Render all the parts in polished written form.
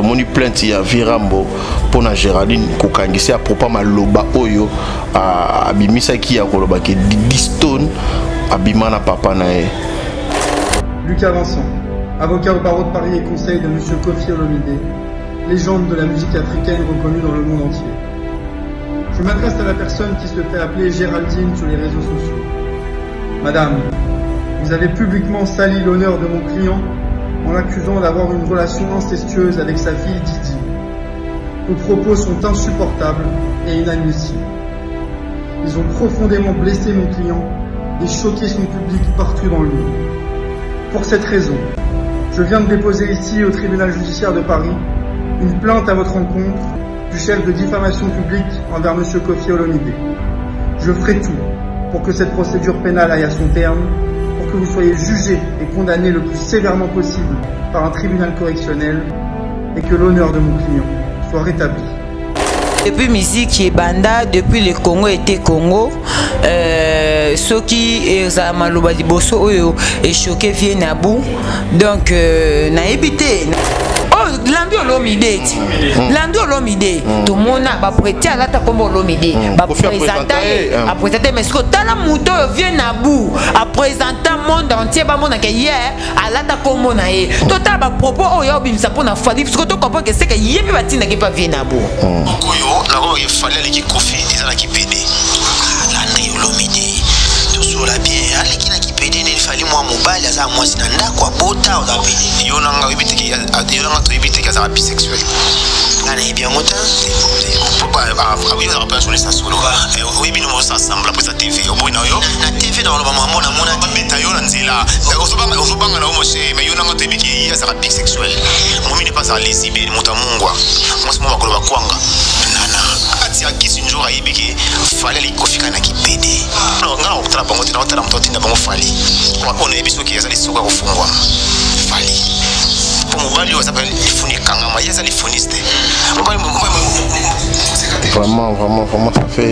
moni plainte ya Virambo pour na Géraldine kokangisi à propos maloba oyo abimisa ki ya koloba ke 10 tonnes abimana papa na e. Lucas Vincent, avocat au barreau de Paris et conseil de M. Koffi Olomide, légende de la musique africaine reconnue dans le monde entier. Je m'adresse à la personne qui se fait appeler Géraldine sur les réseaux sociaux. Madame, vous avez publiquement sali l'honneur de mon client en l'accusant d'avoir une relation incestueuse avec sa fille Didi. Vos propos sont insupportables et inadmissibles. Ils ont profondément blessé mon client et choqué son public partout dans le monde. Pour cette raison, je viens de déposer ici au tribunal judiciaire de Paris une plainte à votre encontre du chef de diffamation publique envers M. Koffi Olomide. Je ferai tout pour que cette procédure pénale aille à son terme, pour que vous soyez jugé et condamné le plus sévèrement possible par un tribunal correctionnel et que l'honneur de mon client soit rétabli. Depuis musique et banda, depuis le Congo était Congo, ceux qui ont maloba liboso et choqué viennent à bout, donc n'a évité. Oh, l'andio l'omide, l'andio l'omide, tout le monde a prêté à la comme l'omide, a présenté, mais ce que t'as la mouton vient à bout, a présenté le monde entier, bah mon hier, à la comme on a eu, tout à l'heure propos, oh y'a ça pour la famille, parce que tu comprends que c'est que hier puis batina qui pas vient à bout. Là il fallait les Koffi, ils ont qui pédé, l'andio l'omide, tout sur la bien, allez qui n'a qui pédé, il fallait moi mobile, il y a moi c'est un quoi bota ou d'après. Yo nanga ibite ki yo nanga to ibite ki za bisexuel ana ibia mota papa abiyo za rapport sur les sasolo oui bino mo ensemble après sa TV au bout na yo na TV na lo mama na mona beta yo na nzela ozobanga na omoshe mais yo nanga to ibiki ya za bisexuel mo mine pas à lesbienne mota mungwa moi c'est moi bakolo bakwanga nana ati akisi njora ibiki fallait les Koffi kana ki pede non ngala okutala bango tina otala mtoti na bango fali kwa ona ebiso ki ya za lisoka kufungwa fali. Vraiment, ça fait.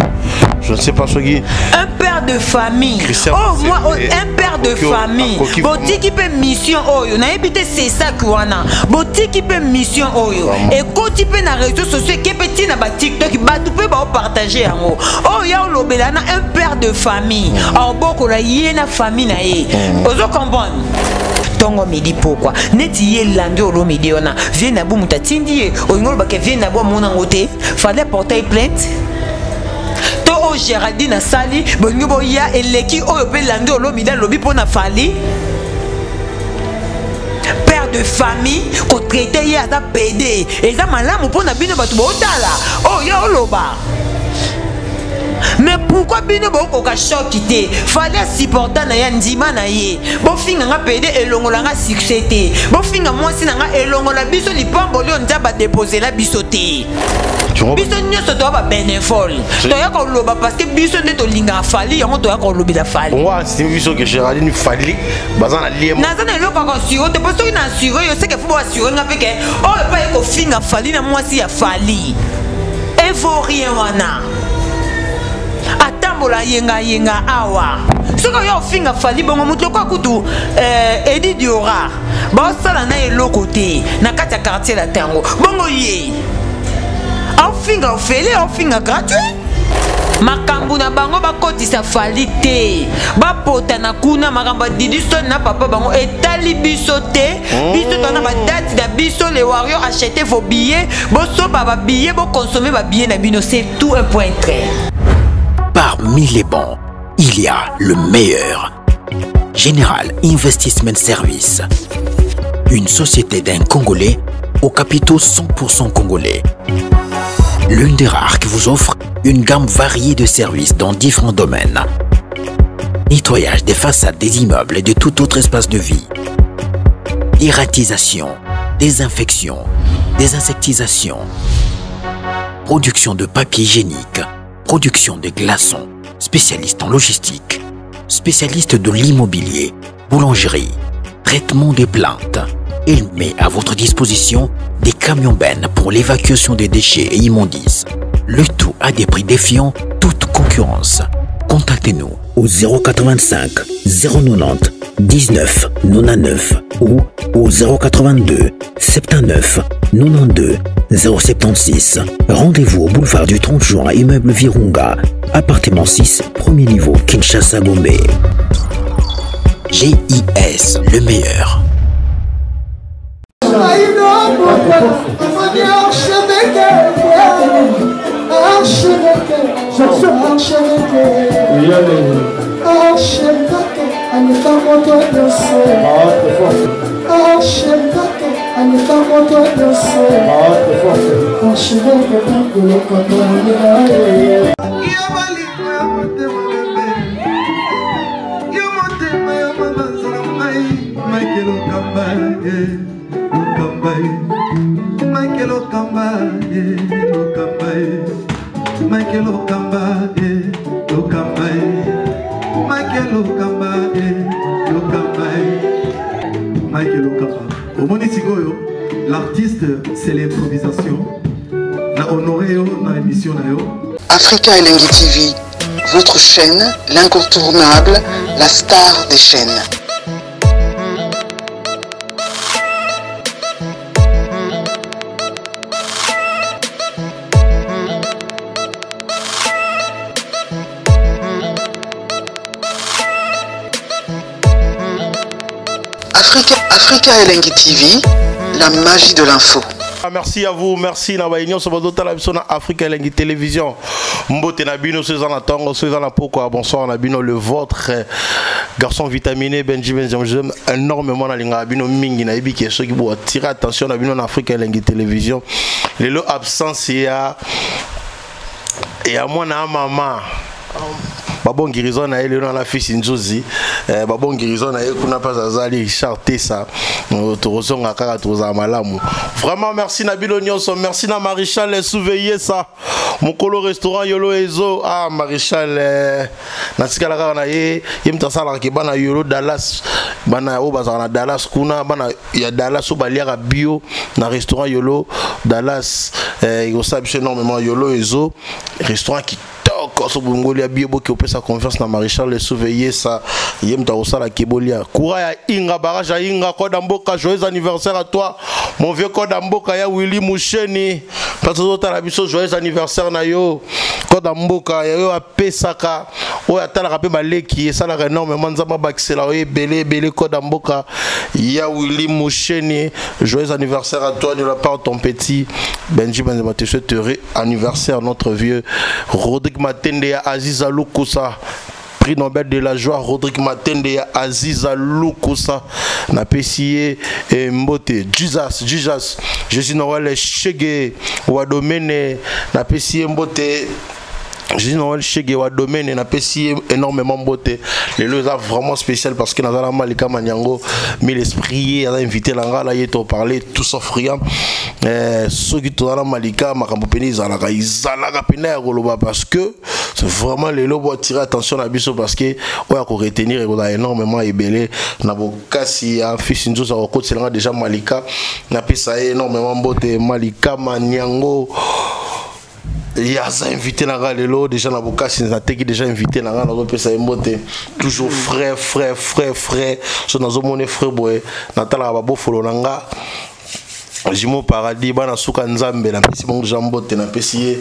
Je ne sais pas ce qui. Un père de famille. Oh, moi, un père de famille. Boti qui peut mission oyo. Na évité c'est ça qu'on a. Boti qui peut mission oyo. Et quand tu peux na réseaux sociaux, qui petit na ba TikTok, ba tu peux ba partager en haut. Oh, ya lobelana un père de famille. En boko la yena famille na ye. Ozo comprendre. Tongo midi pourquoi neti ye lando lo midi ona vient na boum tatindi o ngolo ba ke vient na bo mona ngote fallait porter plainte to o Géraldine sali bongo bo ya eleki o pe lando lo midi lobi pona fali père de famille ko traiter ya za PD et za malamu pona bino batu bo tala oh ya oloba. Mais pourquoi bino boko ka choquité fallait supporter na ya ndima na ye bo finga nga pede elongola nga succès te bo finga mwasi na nga elongola biso lipambo lio nzaba déposer la biso te biso nyonso to ba bénévole to ya ko loba parce que biso nde to linga fali yango to ya ko lobi la fali moi c'est biso que Géraldine fali bazana lié nazana lo ka assurer te parce que na assurer yo c'est que faut assurer nga peke oh pas ko finga fali na mwasi ya fali et vaut rien wana atambola yenga awa soko yo finga fali bongo mutu kwa kutu Edi Diora ba sala na eloko te na kati ya quartier la tango bongo ye afinga ofele afinga gratuit makambu na bango bakotisa fali te bapota na kuna makambo Didi Stone na papa bango etali biso te biso tona ba date na biso les warriors acheter vos billets boso ba billets bo consommer ba billets na bino c'est tout un point très. Parmi les bons, il y a le meilleur. Général Investment Service. Une société d'un Congolais aux capitaux 100% congolais. L'une des rares qui vous offre une gamme variée de services dans différents domaines. Nettoyage des façades des immeubles et de tout autre espace de vie. Dératisation, désinfection, désinsectisation. Production de papier hygiénique. Production de glaçons, spécialiste en logistique, spécialiste de l'immobilier, boulangerie, traitement des plaintes. Il met à votre disposition des camions-bennes pour l'évacuation des déchets et immondices. Le tout à des prix défiant toute concurrence. Contactez-nous au 085 090 19 99 ou au 082 79 92 076. Rendez-vous au boulevard du 30 juin, immeuble Virunga, appartement 6, premier niveau, Kinshasa, Gombe. GIS, le meilleur. L'artiste, c'est l'improvisation. Na honoré dans l'émission. Africa Elengi TV, votre chaîne, l'incontournable, la star des chaînes. Africa Elengi TV, la magie de l'info. Merci à vous, merci na baignon sur votre télévision Africa Elengi Télévision. Mbote Nabino, c'est dans la tango, c'est dans la pourquoi. Bonsoir Nabino, le vôtre garçon vitaminé Benjamin, j'aime énormément na linga Nabino mingi na ibi qui est ceux qui vont attirer attention Nabino na Africa Elengi Télévision. Les lots absence et à moi na maman. Babon guérison na ele na fils Nzozi babon guérison na ele kuna pas azali Richard Tessa torosonga kaka toza malamu. Vraiment merci na bilo nyonso, merci na Maréchal surveiller ça mokolo restaurant yolo ezo ah Maréchal na tikala kaka na ye mtasala ke bana yolo Dallas bana o bazana na Dallas kuna bana ya Dallas o baliaka bio na restaurant yolo Dallas il s'abuse énormément yolo ezo restaurant qui Koso Bungolia Biebo qui opère sa confiance dans Maréchal le surveiller ça yem ta osala Kebolia Kouraya Inga Baraja Inga Kodamboka joyeux anniversaire à toi mon vieux Kodamboka ya Willy Moucheni parce que ta la biso joyeux anniversaire na yo Kodamboka ya yo a pesaka o ya tala rapé baleki et ça la énormément nzamba baxela o belé Kodamboka ya Willy Moucheni joyeux anniversaire à toi de la part de ton petit Benjamin de te souhaite heureux anniversaire notre vieux Rodrigue Matende ya Aziza Lukusa prix Nobel de la joie Rodrigue Matende ya Aziza Lukusa na pesiye mbote Jesus Jésus Noël Chege wa domaine na pesiye mbote Jésus Noël Chege wa domaine na pesiye énormément mbote les lois vraiment spécial parce que nazala Malika Manyango mais l'esprit a invité langa là yeto parler tout sauf rien ceux qui tourna Malika makambo peni zalaka izalaka pena koloba parce que c'est vraiment les lois doivent tirer attention à biso parce que on a retenir et on a énormément ébélé na bokasi ya fils nzo sa côté c'est déjà Malika na pesa énormément mbote Malika Manyango. Il y a invité na lelo déjà na bokasi na teki déjà invité na na pesa mbote toujours frère so nazo mone frère boy na tala ba bofolo nanga Jimo Paradis bana suka nzambe na pesi bongo jambote na pesi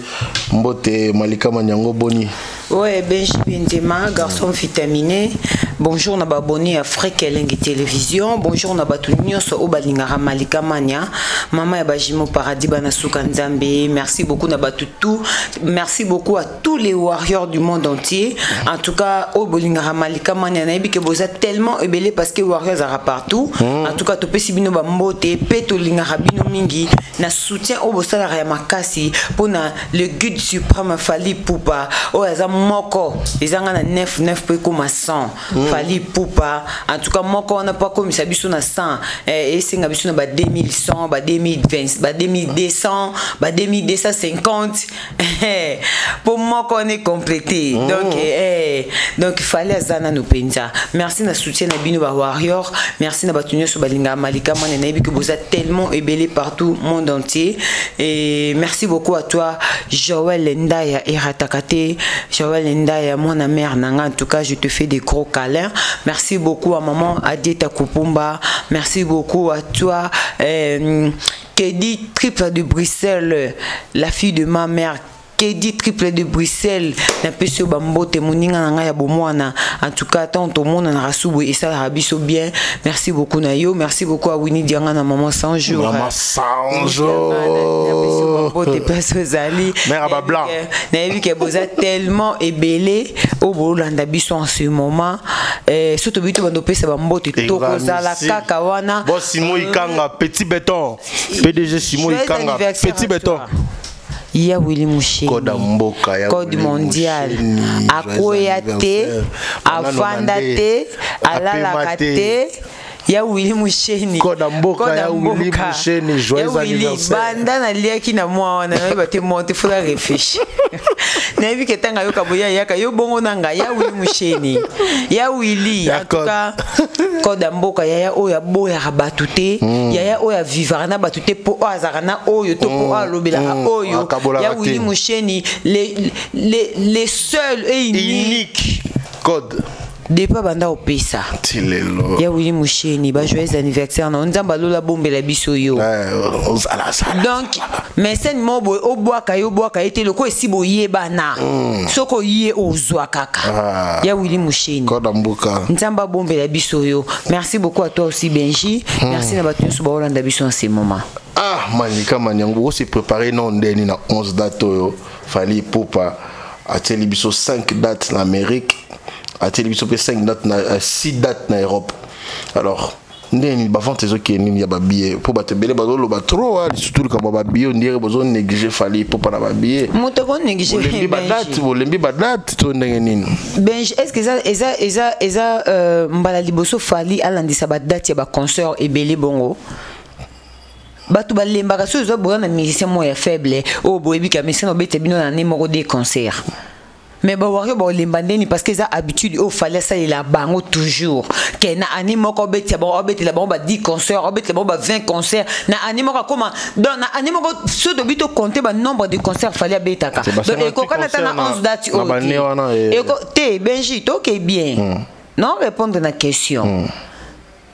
mbote Malika Manyango boni. Ouais, Benjamin, garçon vitaminé. Bonjour na baboni Africa Elengi Télévision. Bonjour na batunyo so obalingara Malika Mania. Maman ya Bajimo Paradis bana suka nzambe. Merci beaucoup na batutu. Merci beaucoup à tous les warriors du monde entier. En tout cas, obalingara Malika Mania na que vous êtes tellement ébélé parce que warriors ara partout. En tout cas, to pesi bino ba mbote peto lingara bino mingi na soutien au bosala ya makasi pour na le guide suprême Fali Poupa. O yaza moko ezanga na 9 pe comme 100 Fali Poupa. En tout cas moko on n'a pas comme ça biso na 100 et singa biso na ba 2100 ba 2020 ba 2200 ba 2250 pour moko on est complété donc il fallait azana no penza. Merci na soutien na bino ba warrior, merci na batunyo so balinga Malika Mane na que vous êtes tellement ébélé belé partout monde entier. Et merci beaucoup à toi Joël Ndaya et Ratakate. Joël Ndaya, mon mère Nanga, en tout cas je te fais des gros câlins. Merci beaucoup à maman Adieta Kupumba. Merci beaucoup à toi Kedi Triple de Bruxelles, la fille de ma mère. Kedi Triple de Bruxelles, na pesio bambote moninga nanga ya bomwana. En tout cas tant tout le monde na rasubu et ça rabiso bien. Merci beaucoup Nayo, merci beaucoup à Winnie Dianga na maman 100 jours. Maman 100 jours. Bambote place Zali. Mère à blanc. Na vu que boza tellement ébélé au bolanda biso en ce moment. Surtout bito bando pesa bambote toko zala kaka wana. Bon Simon Ikanga petit béton. PDG Simon Ikanga petit béton. Ya Willy Mouché code mondial akoya te avanda te alalaka te ya Willy Moucheni code mboka ya Willy Moucheni joyeux anniversaire banda na liaki na mwa na ba te monte faut réfléchir na vi ketanga yo kaboya yaka yo bongo nanga ya Willy Moucheni ya Willy en tout cas code mboka ya oya boya batute ya oya vivre na batute po azarana oyo to po alobela oyo ya Willy Moucheni les seuls et uniques code Depa banda opesa. Tilelo. Ya Willy Moucheni, ba joyeux anniversaire na nzamba lola bombe la biso yo. Donc, mais c'est mobo obwaka yo bwaka ete loko esibo yebana. Soko yé ozwa kaka. Ya Willy Moucheni. Kodambuka. Nzamba bombe la biso yo. Merci beaucoup à toi aussi Benji. Merci na batu so ba Holanda biso en ce moment. Ah, Manika Manyango s'est préparé non ndeni na 11 dates yo. Fali Popa a télé biso 5 dates en Amérique. À télévision 5 dates 6 dates en Europe. Alors ndeni bavant tes ok ni ya babillet pour ba te belé bazolo ba trop surtout quand ba billet on dirait besoin négliger fallait pour pas ba billet moto ko négliger lembi ba date to ndenge nini Benji est-ce que ça mbala liboso fali alandisa ba date ya ba concert et belé bongo batu balembaka so zo bona musicien moya faible o boyebi ka musicien obete bino na numéro des concerts. Mais bah wario bah lembandeni parce que ça habitude au fallait ça il a bango toujours que na animo ko beti ba obeti la ba 10 concerts obeti la ba 20 concerts na animo ko comment dans na animo ko so de bito compter ba nombre de concerts fallait betaka donc et ko kana na 11 dates et ko te Benji to ke bien non répondre na question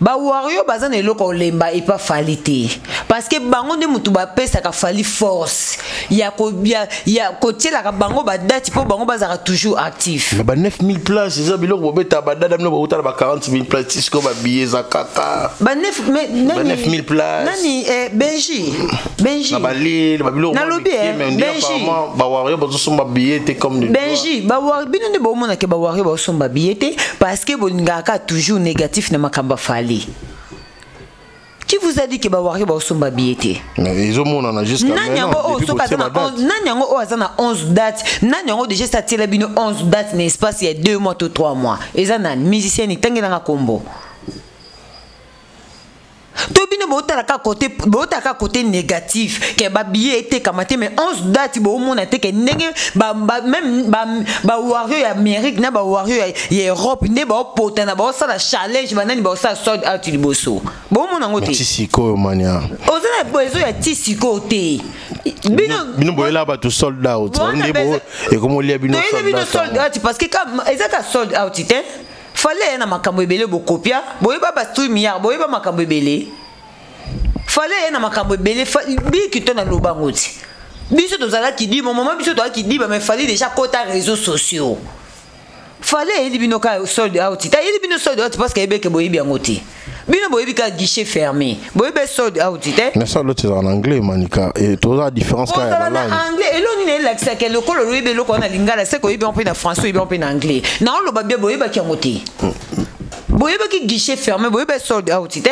ba wario bazana eloko lemba et pas falité parce que bango de mutu ba pesa ka fali force ya ko tiela ka bango ba date po bango bazara toujours actif ba 9000 places ça biloko bobeta ba dada mno ba 40000 places ko ba billets za kaka ba 9000 places nani Benji na bali ba biloko na lobi Benji ba wario ba so ba billets comme Benji ba wario bino ne ba mona ke ba wario ba so ba billets parce que bolingaka toujours négatif na makamba fali. Qui vous a dit que Bawari va au billet? Ils ont jusqu'à maintenant. 11 dates. Nanyango déjà ça tient 11 dates n'espace il y a 2 mois ou 3 mois. Et ça nan musicien ni tangi na combo. Tobino botaka côté négatif que ba billet était kamaté mais 11 dates bo mona te que ndenge même ba wario ya Amérique na ba wario ya Europe ne ba potana ba ça la challenge banani ba ça sold out liboso bo mona ngote tisiko mania ozana bezo ya tisiko te bino boyela ba to sold out ndebo et comme lia bino sold out parce que comme ezaka sold out te fallait na makambo ebele bo copia boyeba ba stream ya boyeba makambo ebele fallait na makambo ebele bi kitona lobangoti biso tozala ki di moment biso to ki di ba mais fallait déjà kota réseaux sociaux fallait eli bino ka sold out ta eli bino sold out parce que ebeke boyebi ngoti bino boyebi ka guichet fermé boyebe sold out te mais ça l'autre en anglais manika et toute la différence quand en anglais et l'on est là que c'est que le col boyebe lo ko na lingala c'est ko yebi on peut na français yebi on peut na anglais na on lo ba bien boyeba ki ngoti boyeba ki guichet fermé boyebe sold out te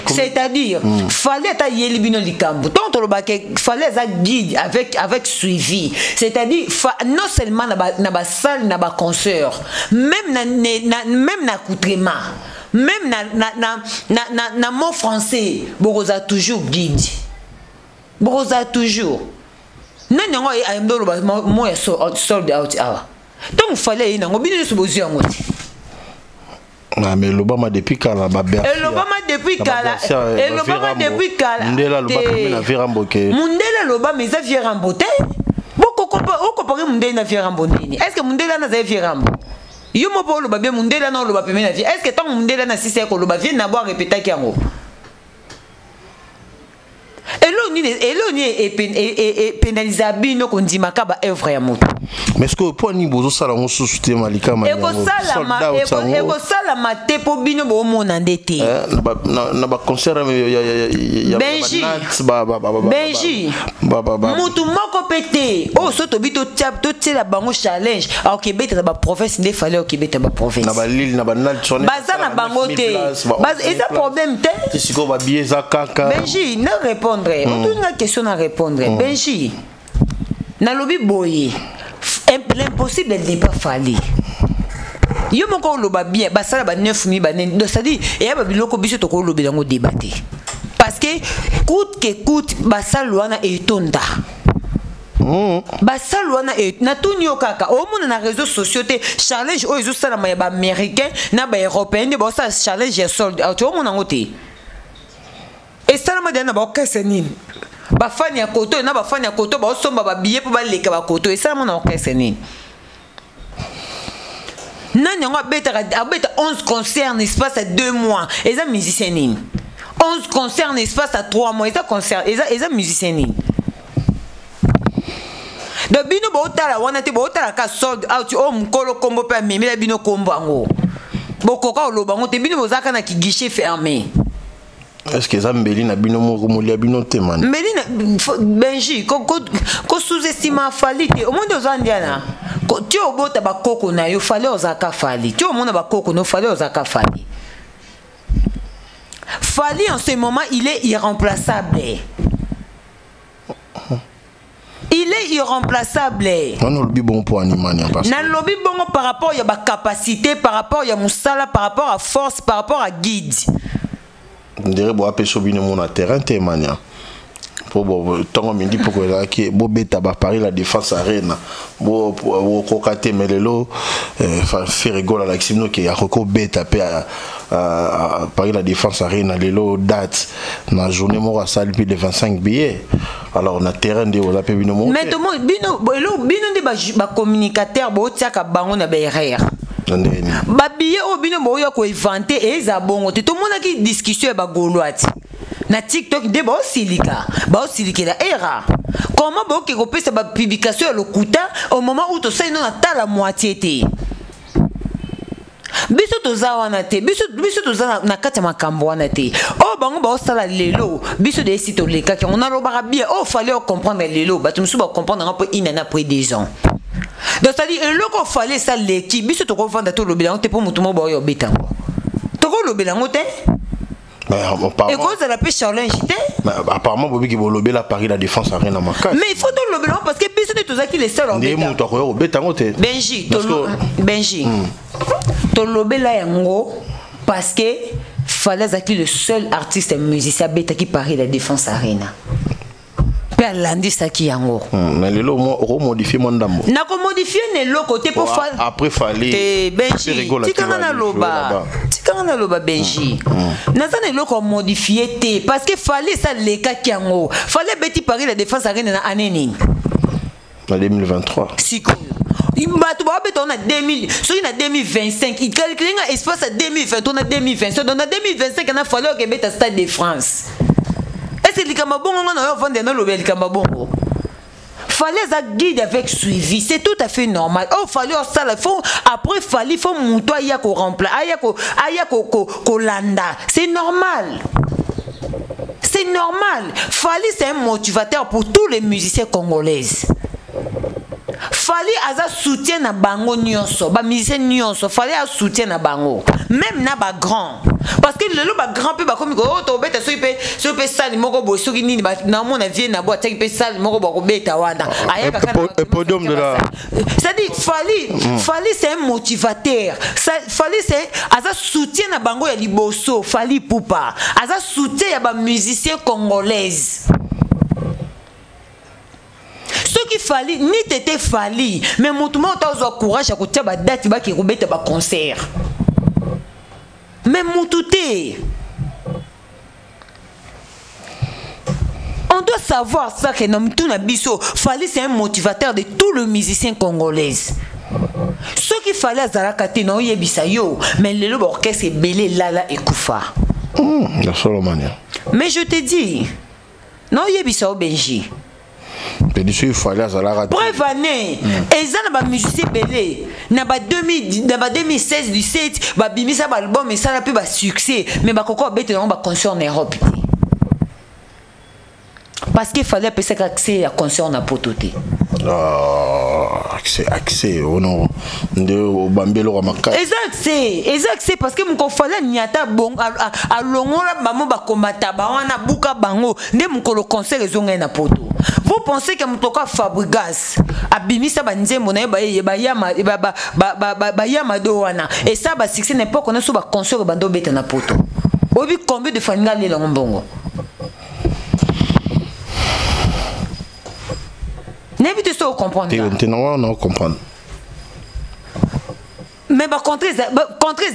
c'est-à-dire fallait ta yeli bino likambo tant to fallait ça guide avec suivi c'est-à-dire non seulement na ba salle na ba concert même na accoutrement même na mot français bokoza toujours guide bokoza toujours nanyango ayemdolo ba mo ya sold out awa donc fallait nango bino so bozu yango Ah, mais l'Obama depuis Kala, et l'Obama depuis Kala, et l'Obama depuis Kala. Mundela l'Obama na Virambo ke. Mundela l'Obama ils a Virambo te. Beaucoup comparer Mundela na Virambo nini. Est-ce que Mundela na za Virambo? Yo mo po l'Obama Mundela na l'Obama pemena vie. Est-ce que tant Mundela na sisi ko l'Obama vient n'avoir répété kiango? Eloni est pénalisable no kondimaka ba œuvre ya moto. Mais est-ce que pour ni bozo sala ngo susute malika ma. Eko sala mate po bino bo mona ndete. Na ba concert ya Benji. Benji. Mutu moko pété. Oh soto bito tap to tela bango challenge. Alors que beta ba province ne fallait au Québec ba province. Na ba lille na ba nal tsone. Baza na bango te. Baz et ça problème te. Tisiko ba bieza kaka. Benji, na répondre. On a une question à répondre. Benji, na lobi boye. L'impossible n'est pas fallu. Yo moko loba bien, ba sala ba 9000 ba nen. Donc ça dit et ya ba biloko biso to ko lobi dango débattre. Parce que coûte que coûte ba sala wana etonda. Ba sala wana na tunyo kaka. O mona na réseaux sociaux te challenge o ezo sala ma ba américain na ba européen de ba ça challenge ya solde. Tu o mona ngote. Et ça na madana ba okese nini. Ba fani ya koto na ba fani ya koto ba osomba ba billet pour ba leka ba koto et ça na okese nini. Nani ngo abeta 11 concerts n'espace à 2 mois. Et ça musicien nini. 11 concerts n'espace à 3 mois. Et ça concert et ça musicien nini. De bino ba otala wana te ba otala ka sold out o mkolo kombo pe mimi la bino kombo ngo. Bokoka oloba ngo te bino bozaka na ki guichet fermé. Est-ce que ça mbeli na bino mo molia bino te man? Mbeli na Benji ko sous-estima falite. Au monde ozandiana. Tu obota ba koko na yo fale ozaka fali. Tu au monde ba koko no fale ozaka fali. Fali en ce moment, il est irremplaçable. Il est irremplaçable. On a le bon pour animania parce que. Na lobby bon par rapport à ba capacité, par rapport à musala, par rapport à force, par rapport à guide. On dirait bo apé sobine mon terrain témania. Pour bon tant mindi pour que bo beta ba Paris la défense arena. Bo kokate melelo faire rigole à l'axino qui a reko beta pe à Paris la défense arena lelo date na journée mo salle plus de 25 billets. Alors on a terrain de vous appelez bino mais tout monde bino de ba communicateur bo tiaka bango na BRR. Ba billet o bino bo yo ko inventer et za bongo te tout monde qui discussion ba goloati. Na TikTok de ba silika la era. Comment ba ki kopesa ba publication le kuta au moment où to sai non ata la moitié te. Biso toza wana te biso toza na kati ya makambo wana te o bango ba osala lelo biso de sito leka ki on a lobaka bien o fallait comprendre lelo ba tumsu ba comprendre un peu inana après 10 ans donc ça dit le ko fallait ça leki biso to ko vanda to lobela te pour mutumo ba yo betango to ko lobela ngote et cause de la paix challenge te apparemment bobi ki bo lobela Paris la défense arena makasi mais il faut to lobela parce que biso de toza ki les seuls en betango to ko betango te Benji to lobela yango parce que fallait être le seul artiste musicien beta qui Paris la défense arena. Per landisa ki yango. Na lelo mo modifier mon ndambo. Na ko modifier ne lo côté pour faire après fallait Benji tikanga na loba Benji. Na ça ne lo ko modifier te parce que fallait ça le ka ki yango. Fallait beti Paris la défense arena na année en 2023. Siko. Bato ba beto na 2000 so na 2025 il calcule un espace à 2020 on a 2025 donc en 2025 on a fallu que beta Stade de France est-ce que likamba bongo na yo vendre na lobe likamba bongo fallait ça guide avec suivi c'est tout à fait normal oh fallait ça la faut après fallait faut monto ya ko remplacer aya ko landa c'est normal. C'est normal. Fali c'est un motivateur pour tous les musiciens congolais. Fali aza soutien na bango nyonso ba musicien nyonso fali a soutien na bango même na ba grand parce que le ba grand pe ba komi ko to beta so pe sali moko bo so nini ba na mona vie na bo ataki pe sali moko ba ko beta wana aya ka podium de la ça dit fali c'est un motivateur fali c'est aza soutien na bango ya liboso fali pupa aza soutien ya ba musicien congolaise. Ce qui fallait, ni t'étais fallu, mais mon tout le monde a courage à côté de date qui robeta ba concert. mais Moutouté. On doit savoir ça que Namitouna Bisso, Fally c'est un motivateur de tous les musiciens congolais. Ce qu'il fallait à Zarakate, non, yebisa yo, mais le orchestre est belé Lala et Koufa. La Solomania. Mais je te dis, non, yebisa au Benji. Il fallait à Zarakate. Preuve année, et ça n'a pas musicien belé. N'a pas 2016-17, bah bimisa album et ça n'a plus de succès. Mais bah coco bête non bah concert en Europe. Parce qu'il fallait appeler accès à concert en Apototé. Accès, oh non. De Bambelo Ramaka. Exact, parce que mon fallait niata bon à longola maman ba komata ba wana buka bango nde mon le concert ezonga na poto. Vous pensez que mon toka Fabregas abimisa ba nzembo na ba yama do wana et ça ba succès n'est pas qu'on a sous ba concert bando beta na poto. Obi combien de fanga le longbongo. N'évitez ça au comprendre. On comprendre. Mais contre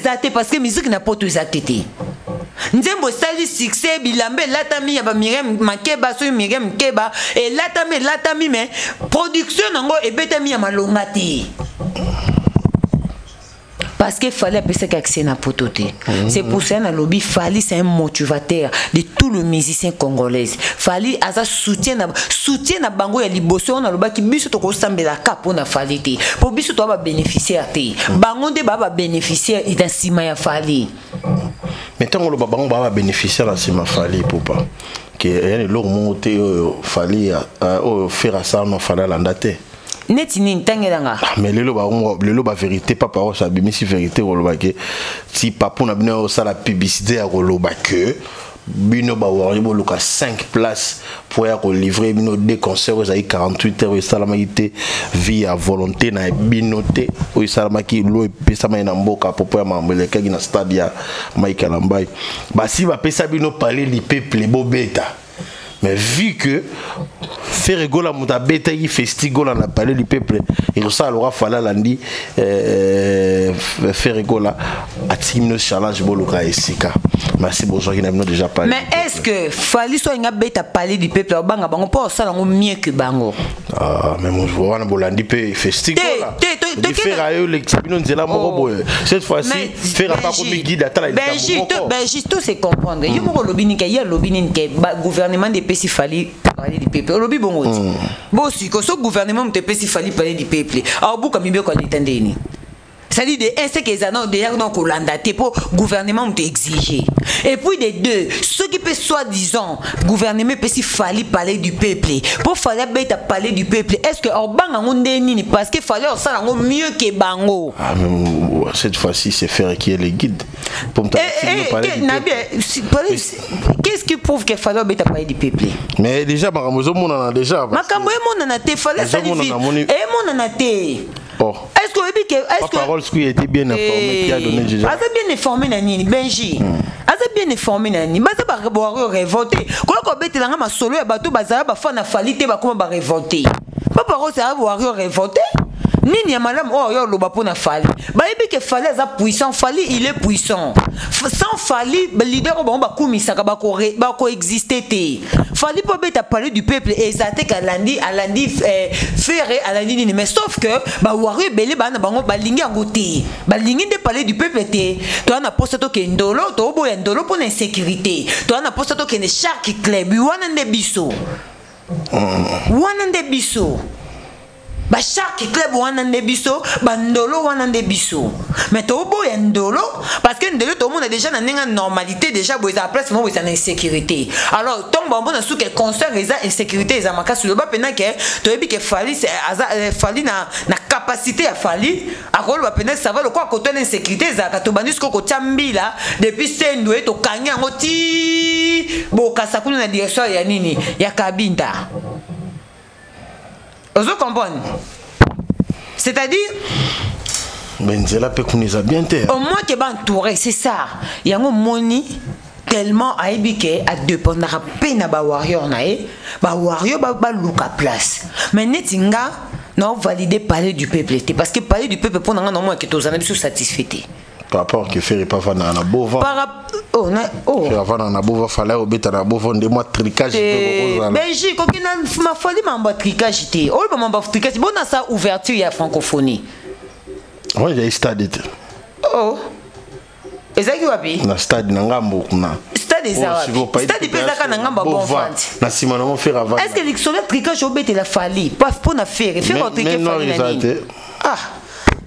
Zate parce que musique n'a pas tout Zate. Nzembo sali succès bilambe latami ya ba Mirem Makeba so Mirem Keba et latami mais production nango et betami ya malongati. Parce qu'il fallait appeler ça qu'accès na pototé. C'est pour ça que lobby Fally c'est un motivateur de tous les musiciens congolais. Fally a soutien na bango ya liboso on a loba ki biso to ko sambela kapo na Fally te. Pour biso to ba bénéficiaire te. Bango de ba bénéficiaire dans sima ya Fally. Mais tant que le bango ba bénéficiaire dans sima Fally pour pas que rien de l'autre monté Fally au faire ça non Fally landate. Netini tangelanga. Mais le ba vérité pas parole ça bimi si vérité roloba que si papa na bino ça la publicité à roloba que bino ba wari bo luka 5 places pour ya ko livrer bino des concerts aux 48 heures ça la maïté vie à volonté na binoté o ça la ki lo pesa mai na mboka popo ya mambele kagi na stade ya Maïka Lambai ba si ba pesa bino parler li peuple bobeta. Mais vu que faire rigoler à bête qui festigola na parler du peuple et ça alors fallait lundi faire rigoler à Timno challenge boluka esika. Merci bonjour qui n'a déjà parlé. Mais est-ce que Fally soit une bête à parler du peuple banga bango pas ça lango mieux que bango. Ah mais mon joueur na bolandi pe festigola. De faire à eux les Timno nzela moko boy. Cette fois-ci faire pas comme guide à tala. Ben juste c'est comprendre. Yo moko lobini ka ya lobini ke gouvernement de Pessi Fally parler du peuple. Lobi bongo ti. Bon si que ce gouvernement de Pessi Fally parler du peuple. Alors beaucoup comme bien qu'on l'étendeni. Ça dit de un c'est que les années derrière donc Hollande pour gouvernement te exiger. Et puis de deux, ceux qui peut soi-disant gouvernement peut si Fally parler du peuple. Pour Fally bête à parler du peuple. Est-ce que Orbanga nini parce que Fally ça mieux que bango. Ah mais cette fois-ci c'est faire qui est les guides. Pour me qu'est-ce qui prouve que Fally bête à parler du peuple? Mais déjà Makamozo mon en a déjà. Makambo mon en a te Fally ça dit. Et mon en a te. Oh. Est-ce que parole qui a été bien informé qui a donné déjà. Asa bien informé nani Benji. Asa bien informé nani. Baza ba révolter. Quoi bête la ma solo ya bato bazala ba fa na Fally te ba comment ba révolter. Pas parole ça va révolter. Nini ya madame oh yo loba pona Fally. Ba yebi que Fally za puissant, Fally il est puissant. Sans Fally leader ba ba kumisa ka ba ko exister te. Fally peut bête parler du peuple et ça te kalandi alandi faire alandi ni mais sauf que ba wari belé ba na bango ba lingi ngote. Ba lingi de parler du peuple te. Toi na poste to ke ndolo to bo ndolo pour l'insécurité. Toi na poste to ke ne chaque club wana nde biso. Wana nde biso. Ba chaque club wana nde biso, ba ndolo wana nde biso. Mais to bo ya ndolo parce que ndolo tout le monde est déjà dans une normalité déjà bo za place mo bo za insécurité. Alors tombe bon na sous que concert les insécurité les amaka sur le bas pendant que to ebi que Fally c'est Fally na capacité à Fally à rôle ba pendant ça va le quoi côté l'insécurité za ka to bandis ko tiambila depuis sendo et to kanya ngoti bo kasakuna na direction ya nini ya Kabinda. Vous comprenez? C'est-à-dire Benzela peut qu'on les a bien terre. Au moins que ben entouré, c'est ça. Il y a un moni tellement aibike à dépendre à peine à ba warrior nae, ba warrior ba luka place. Mais netinga non valider parler du peuple parce que parler du peuple pour nous au moins que tous en satisfait. par rapport que faire pas vendre na bova faire vendre na bova fallait obeta na bova de moi tricage Belgique kokina ma folie mamba tricage té o ba mamba tricage bona ça ouverture ya francophonie moi j'ai stade ezaki wapi na stade na ngambo kuna stade ezawapi stade pezaka na ngamba bon vente na sima na faire avant est-ce que l'exolat tricage obeta la fali pas pour na faire au tricage fali ah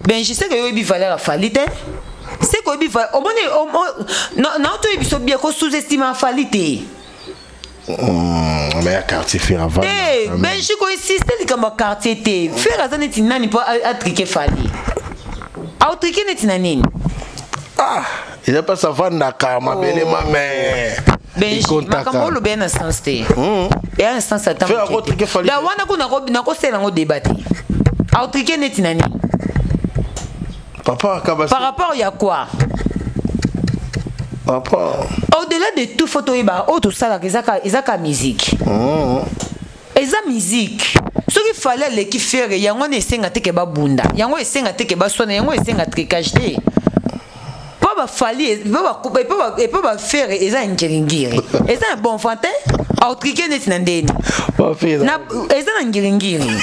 ben je sais que yobi valeur a fali té c'est que yobi valeur au moins non to yobi so bien ko sous-estimer a fali té mais quartier faire avant ben je ko insiste li comme quartier té faire azana tinani pas a triquer fali a triquer netinani ah il a pas ça vendre kama bele mame ben makambo lo bien instance té et un instance attend faire a triquer fali la wana ko na ko sela ngo débattre a triquer netinani papa par rapport à quoi papa au-delà de tout photo iba auto sala ezaka musique eza musique ce qu'il fallait les qui faire yango ne senga te ke ba bunda yango esenga te ke ba sona yango esenga tricage te pas ba fali pas ba faire eza ngiringiri eza un bon fantin au triquer net na ndeni na eza na ngiringiri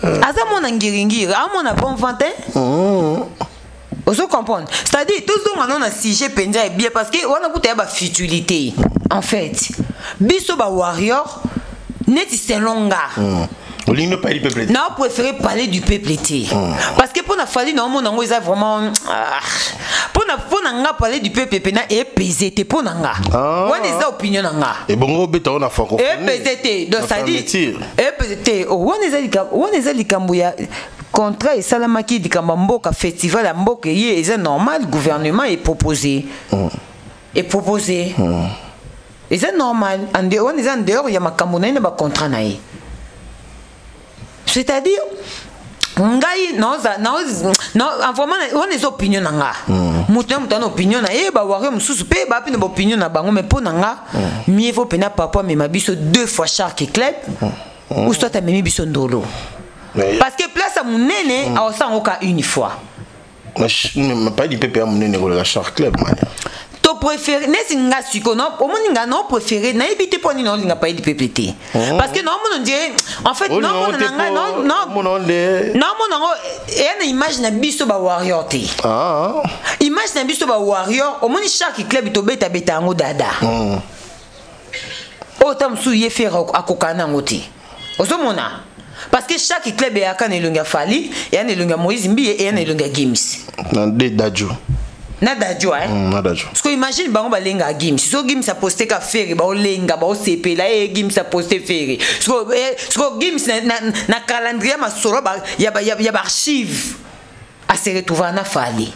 Aza mon ngiringiri, a mon bon fantin. Vous comprenez? C'est-à-dire tout ce qu'on a sujet pendant bien parce que on a coûté ba futilité. En fait, biso ba warrior net c'est longa. On pas du peuple. Non, on préfère parler du peuple. Parce que pour na fallu non mon ça vraiment pour na parler du peuple pena et pesé pour nanga. On est opinion nanga. Et bon beta on a franco. Et pesé donc ça dit. Et pesé on est ali kambuya contrat et salamaki di kamboka festival à mboka yé est normal gouvernement est proposé. Et proposé. Et c'est normal on est en dehors il y a makambo na ba contrat na yi. C'est-à-dire ngai non vraiment on est opinion nanga mutu opinion na e ba wari mususu pe ba pina opinion na bango mais pour nanga mieux vaut pena papa mais mabiso 2 fois Shark Club ou soit memi biso ndolo parce que place à munene a osa ngoka une fois mais pas du PPA munene ko la Shark Club man to préféré nesi nga siko non au monde nga non préféré na ebité pour ni non nga pas du PPT parce que non mon dirait en fait non et image na biso ba warrior té image na biso ba warrior au monde Shark Club to beta ngo dada autant sou ye faire akokana ngoti osomona parce que chaque club est à Kanelunga Fali et à Nelunga Moïse Mbi et à Nelunga Gims na Dadjo nada jo nada jo parce que imagine bango balenga Gims so Gims a posté ka faire ba olenga ba OCP la et Gims a posté faire so Gims na calendrier ma solo ba ya archive à se retrouver na Fali.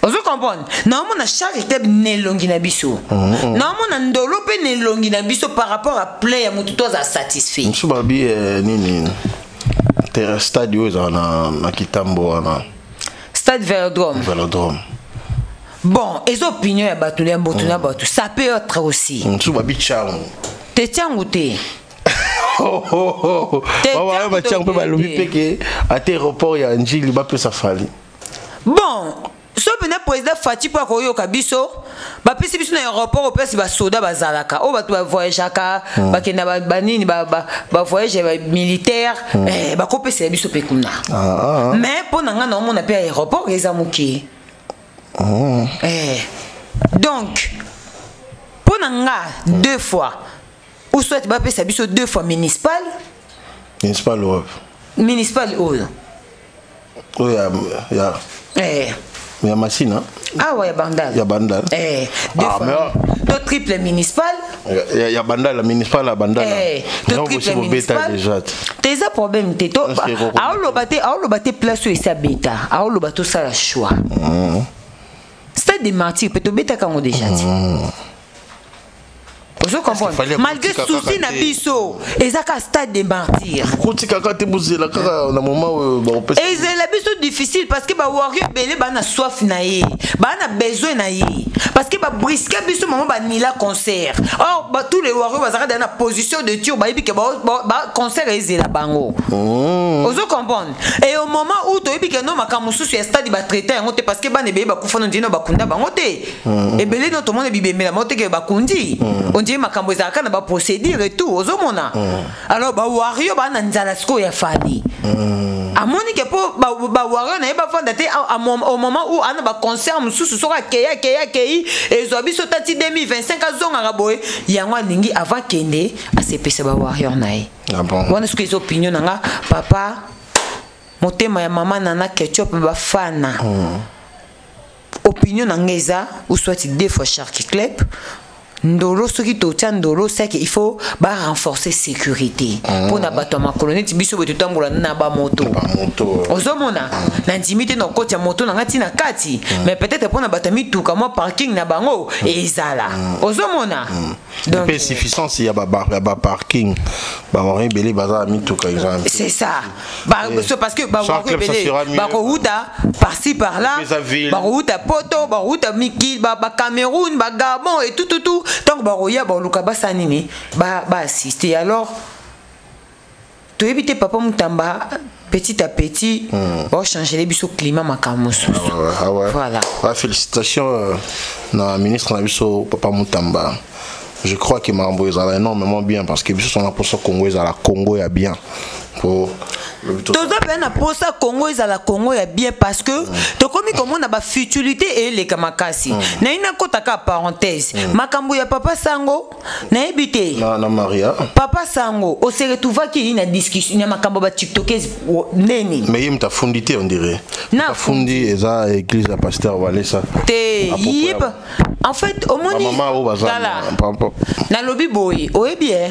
Vous comprenez? Non, on a chaque club nelongi na biso. Non, on a ndolo pe nelongi na biso par rapport à play à mututo za satisfait. Msubabi nini terre stadio za na Kitambo na Stade Vélodrome. Bon, les opinions ya batu ya mbotu na batu, ça peut être aussi. Msubabi changu. Te changu te. Baba ba changu pe ba lobi peke à aéroport ya Njili ba pe safari. Bon, so pena président Fati po ko yo kabiso, ba pesi biso na aéroport opesi ba soda bazalaka. O batu ba voyageaka, ba kenda ba nini ba voyage militaire, ba ko pesi biso pe kuna. Mais pour nanga na mona pe aéroport ezamuki. Donc pour nanga 2 fois ou soit ba pesi biso 2 fois municipal oh ya mais machine ah ouais bandal deux fois to triple municipal ya bandal la municipal la bandal to triple municipal déjà tes problème te to aolobate place où ça bêta aolobato ça la choix stade de martyr peut to bêta quand déjà Vous comprenez? Malgré souci na biso, ezaka stade de martyr. Koti kaka te buzela kaka na moment où et c'est la biso difficile parce que ba warrior belé ba na soif na ye, ba na besoin na ye. Parce que ba brisque biso moment ba nila concert. Or ba tous les warriors bazaka dans la position de tir ba yebike ba concert ezela bango. Vous comprenez? Et au moment où to yebike no makamusu sur stade ba traiter ngote parce que ba ne be ba kufana ndino ba kunda bango te. Et belé no to monde bibemela mote ke ba kundi. On dit makambo ezaka na ba procédure et tout ozomona. Alors ba warrior ba na nzala sko ya fali. A monique pour ba warrior na ba fanda te au moment où ana ba concert mususu soka keya et zo biso tati 2025 azonga raboy yango ningi avant kende a se pesa ba warrior na e. Ah bon. Wana ce que les opinions nga papa motema ya mama nana ketchup ba fana. Opinion ngeza ou soit des fois Sharky Club ndolo soki to tia ndolo c'est qu'il faut ba renforcer sécurité pour na bato ma colonie biso beto tambola na ba moto ozomona na intimité no kotia moto na ngati na kati mais peut-être pour na bato mituka mo parking na bango ezala ozomona donc suffisance il y a ba parking ba rien belé bazar mituka exemple c'est ça parce que ba belé ba route par-ci par-là ba route poto ba route miki ba Cameroun ba Gabon et tout donc baroya baluka basanini ba assister alors to éviter papa Mutamba petit à petit va changer les biso climat makamusu voilà félicitations na ministre na biso papa Mutamba. Je crois que Mambo est énormément bien parce que biso son approche Congo est à la Congo ya bien pour toza pena posa Congo ezala Congo ya bien parce que to komi comme na ba futilité et les kamakasi na ina kotaka parenthèse makambo ya papa Sango na ebité na Maria papa Sango o se retrouva ki na discussion na makambo ba tiktokers neni mais il m'a fondité on dirait na fondi eza église à pasteur Valesa te yib en fait au moni na lobby boy o bien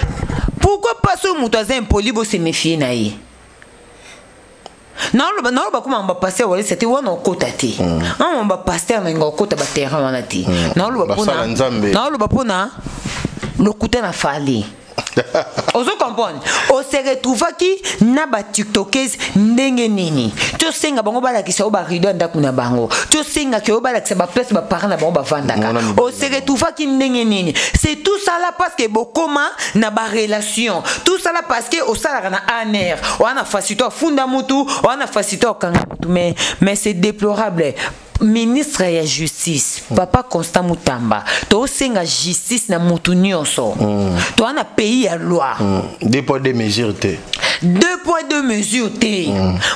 pourquoi pas ce moutazen impoli bo se méfier na yi non le comment on va passer c'était on kota ti on va passer na ngokota ba terrain wana ti non le bapona le kuta na fali ozo comprendre o se retrouva ki na ba tiktokers ndenge nini to senga bango bala kisa ba rido ndaku na bango to senga ke o bala kisa ba place ba parents na bango ba vandaka o se retrouva ki ndenge nini c'est tout ça là parce que bokoma na ba relation tout ça là parce que o sala na aner o ana facilité funda mutu o ana facilité kanga mutu mais c'est déplorable. Ministre ya justice papa Constant Mutamba to senga justice na mutu nyonso to ana pays ya loi 2 poids 2 mesures te 2 poids 2 mesures te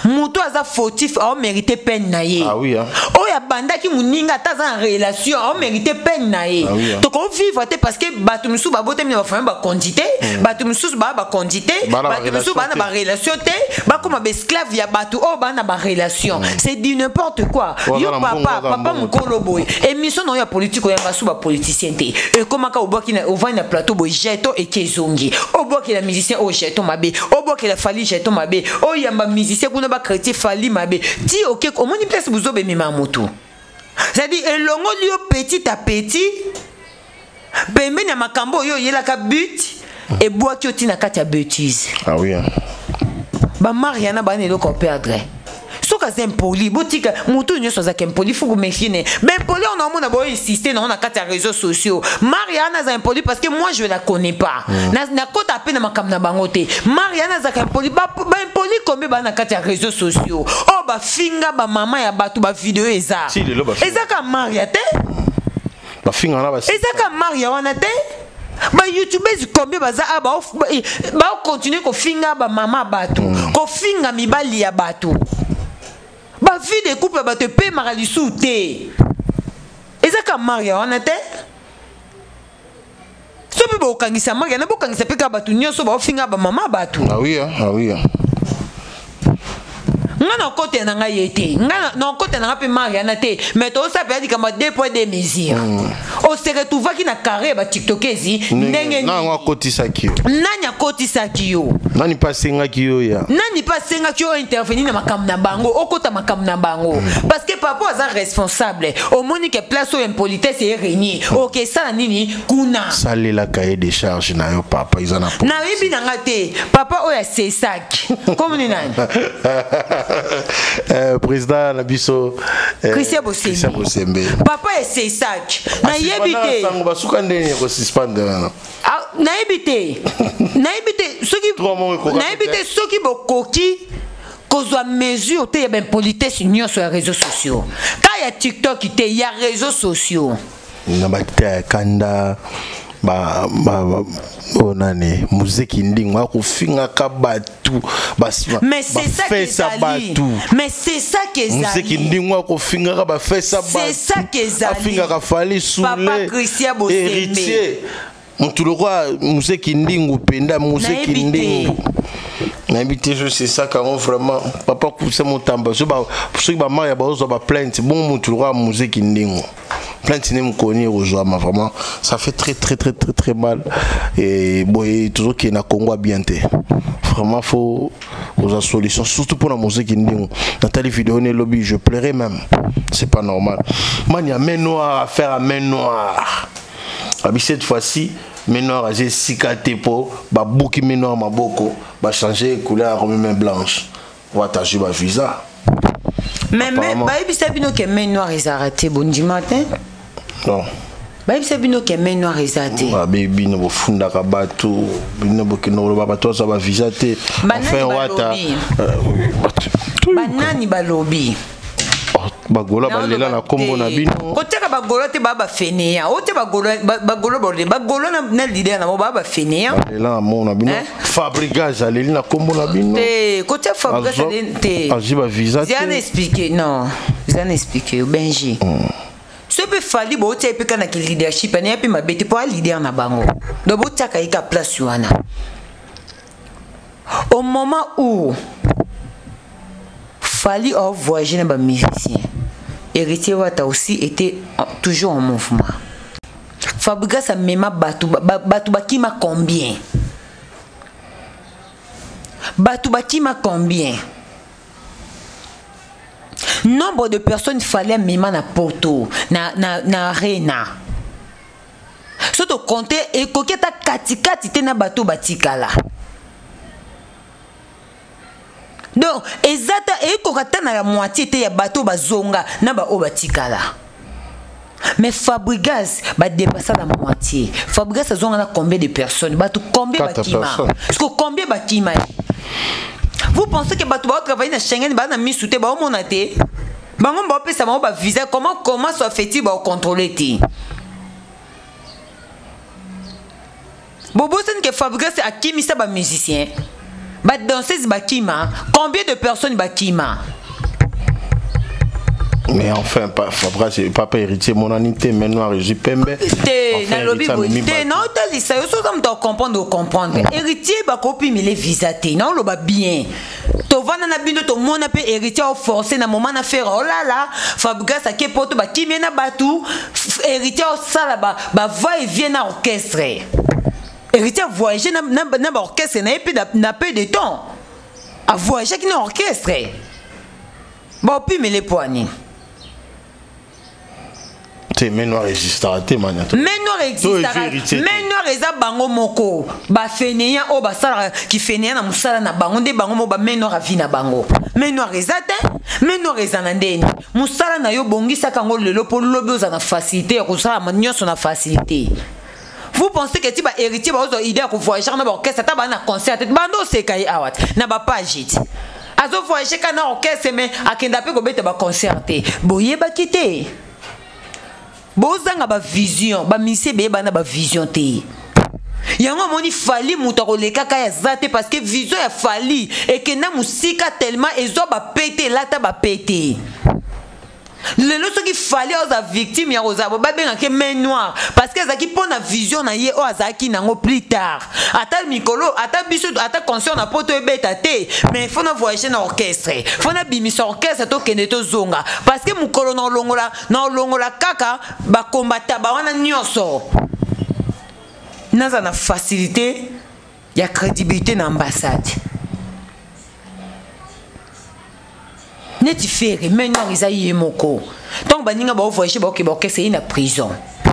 mutu aza fautif a mérité peine na ye ah oui hein o ya bandaki muninga taza en relation a mérité peine na ye to ko vivre te parce que batu musu ba bote ba famille ba condité batu musu ba condité batu musu ba na ba relation te ba comme ba esclave ya batu o ba na ba relation c'est dit n'importe quoi yo papa mukolo boy émission no ya politique ya basu ba politicien te et comment ka oboki na ovani na plateau boy jeto et kezongi oboki la musicien o jeto mabe oboki la fali jeto mabe o yamba musicien kuna ba chrétien fali mabe ti ok omoni place buzobe mema moto c'est-à-dire elongo lio petit à petit bembe na makambo yo yela ka but et bois ki otina kati ya bêtise ah oui hein ba mariana ba ne lo ko perdre soka impoli botika mutu nyoso za kempoli faut méfier ne mais poli on a mona boy insister non on a quatre réseaux sociaux Mariana za impoli parce que moi je la connais pas na kota pe na makam na bangote Mariana za impoli ba impoli comme ba na quatre réseaux sociaux oh ba finga ba mama ya batu ba vidéo eza ezaka Maria te ba finga na ba ezaka Maria wana te ba youtubers combien baza ba continuer ko finga ba mama batu ko finga mibali ya batu ba vie de couple ba te paie maralisu te ezaka Maria wana te so pe ba okangisa Maria na bokangisa pe ka batu nyonso ba finga ba mama batu ah oui hein na côté na nga yete nga na côté na nga pe Mariana te mais to ça peut dire comme 2 poids 2 mesures on se retrouve qui na carré ba tiktokezi ndenge na nga kotisa kio nanya kotisa kio nani pasenga kio ya nani pasenga kio intervenir na makam na bango okota makam na bango parce que papa est responsable au monique place au impolitesse et régner OK ça nini kuna sale la cahier de charge na yo papa izana na yebi na ngate papa oya c'est sac comme ni nani président na biso Christian Bosembe papa c'est sac na yebi te sango basuka ndeni ko suspendre na yebi te soki bokoki kozwa mesure te ya ben politesse union sur les réseaux sociaux ka ya TikTok te ya réseaux sociaux na bakta kanda onane muziki ndingo akufinga kabatu mais c'est ça que ça mais c'est ça que ça muziki ndingo akufinga ka ba fesa batu c'est ça que ça afinga ka fali soule papa Christian Bosembe héritier mutulokwa muziki ndingo penda muziki ndingo na habité c'est ça quand vraiment papa couser mon tamba je ba ceux qui ba maria ba ozo ba plainte bon mutulokwa muziki ndingo plainte n'est connu aux gens vraiment ça fait très mal et bon toujours qui na Congo bien té vraiment faut aux solutions surtout pour la musique indien Nathalie vidéo ne lobby je pleurais même c'est pas normal man il y a main noire à faire à main noire cette fois-ci main noire j'ai cicaté pour ba bouki main noire ma boko ba changer couleur comme main blanche on va t'acheter ba visa mais baïbi sabino que main noire ils arrêté bon dimanche non baïbi sabino que main noire ils arrêté ah baby no bofunda ka bato bino bokino ba bato ça ba visa te enfin wata banani balobi bagola balela na kombo na bino koteka bagola te baba fenea ote bagola na leader na baba fenea balela na mona bino fabricage aleli na kombo na bino te kote fabricage te ajiba visa te j'ai expliqué non j'ai expliqué Benji ce peut fali bo te pe kana ki leadership na yapi mabete pour leader na bango do bo taka ika place wana au moment où fali au voyager na ba musicien héritier Wata aussi était toujours en mouvement. Fabrica sa mema batu bakima combien? Batu bakima combien? Nombre de personnes fallait mema na Porto, na arena. Surtout compter et koketa katikati te na batu batikala. Donc, ezata et kokata na la moitié te ya bateau bazonga na ba obatikala. Mais Fabregas va dépasser la moitié. Fabregas a zonga na combien de personnes? Bateau combien bakima? Parce que combien bakima? Vous pensez que bateau va travailler na Schengen ba na misouté ba omonate? Bango ba pesa ba visa comment soit fait-il ba contrôler ti? Bobo sen que Fabregas a kimisa ba musicien. Ba danseuse bakima, combien de personnes bakima? Mais enfin, Fabra, c'est papa héritier, mon anité, maintenant, Régie Pembe. Na lobby, non, t'as dit ça, je suis comprendre. Héritier, bah, copie, mais les visatés, non, le bien. Tovana na bino, to mon appel héritier au forcé, na moment na faire, oh là là, Fabra, ça qui porte, bah, qui vient na batou, héritier au sala, bah, va et vient na orchestre. Héritier voyager na orchestre, n'a pas de temps. À voyager qui n'a orchestre. Bon, puis, mais les poignées. Mais noir existera te mania. Mais noir existera. Mais noir eza bango moko. Ba fenea o ba sala ki fenea na musala na bango de bango mo ba mais noir avina bango. Mais noir ezate. Mais noir ezana ndeni. Musala na yo bongisa kango lelo po lobi ozana facilité ko sala manyoso na facilité. Vous pensez que tu vas héritier ba ozo idée ko voyager na ba orchestre ta ba na concert bando se kai awat na ba pagit. Azo voyager kana orchestre mais akenda pe ko beta ba concerter. Boye ba kité. Bozanga ba vision, ba mise be bana ba vision te. Yango moni fali muta ko leka ya zate parce que vision ya fali et que na musika tellement ezo ba pété lata ba pété. Le lot qui fallait aux victimes ya oza ba benga ke main noire parce que zaki pona vision na ye o azaki nango plus tard. Ata mikolo, ata biso, ata conscient na poto ebeta te, mais faut na voyager na orchestre. Faut na bimisa orchestre to kende to zonga parce que mukolo na longola kaka ba kombata ba wana nyonso. Naza na facilité ya crédibilité na ambassade. Neti faire maintenant ils aillent moko. Donc baninga ba voyager ba ke c'est une prison.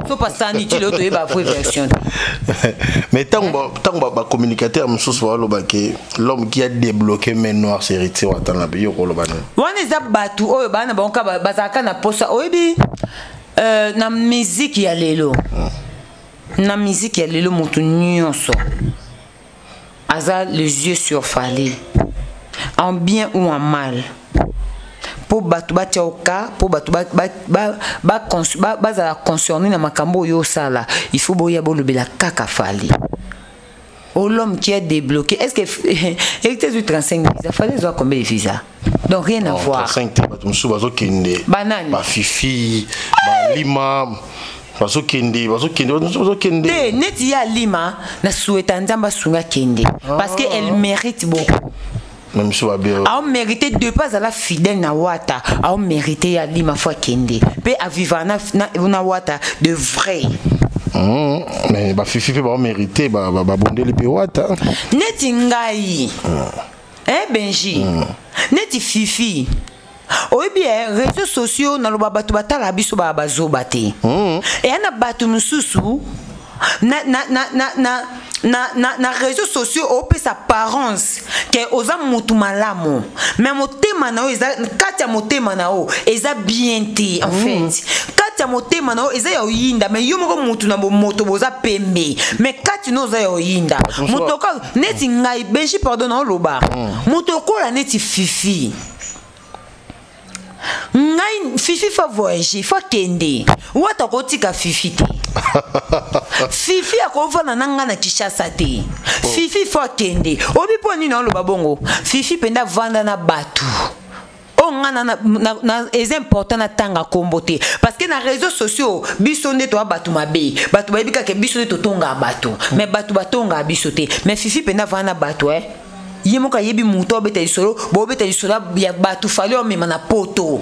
Faut pas ça ni tu l'autre ba vraie version. Mais tant ba communicateur msusu ba loba ke l'homme qui a débloqué main noire c'est héritier wa tana ba yoko loba. Wana za batu oyo bana bonka bazaka na posa oyebi na musique ya lelo. Na musique ya lelo mutu nyonso. Aza les yeux sur Fally. En bien ou en mal. Pour batu batia oka, pour batu ba concerné na makambo yo sala, il faut boya bolobela kaka Fally. Oh l'homme qui a débloqué, est-ce que hérité du 35 visa, Fally doit combien de visa? Donc rien à voir. 35 batu musu bazo kende. Banane. Ba Fifi, ba Lima. Bazo kende. Neti ya Lima na souhaita nzamba sunga kende parce que elle mérite beaucoup. Même si on mérité de pas à la fidèle na wata, on mérité à Lima fois kende. Pe à vivre na wata de vrai. Mais ba Fifi ba mérité ba bondeli pe wata. Neti ngai. Benji. Neti Fifi. Oui bien, réseaux sociaux na loba batu batala biso ba bazobate. Et ana batu mususu na réseaux sociaux opé sa apparence que oza mutu malamu mais motema na o eza katia motema na o eza bien te en fait katia motema na o eza ya oyinda mais yo moko mutu na moto boza pembe mais kati no za ya oyinda mutoko neti ngai Benji pardon na loba mutoko la neti Fifi. Ngai Fifi fa voyager, fa kende. Wata kotika Fifi te. Fifi akovana nanga na Kinshasa te. Fifi fa kende. Obi poni na lo babongo. Fifi penda vanda na batu. O ngana na est important na tanga kombote parce que na réseaux sociaux biso nde to batu mabe. Batu bayibika ke biso nde to tonga batu. Mais batu batonga biso te. Mais Fifi penda vanda batu Yemoka yebi muto beta isolo, bo beta isolo ya batu Fally o mema na poto.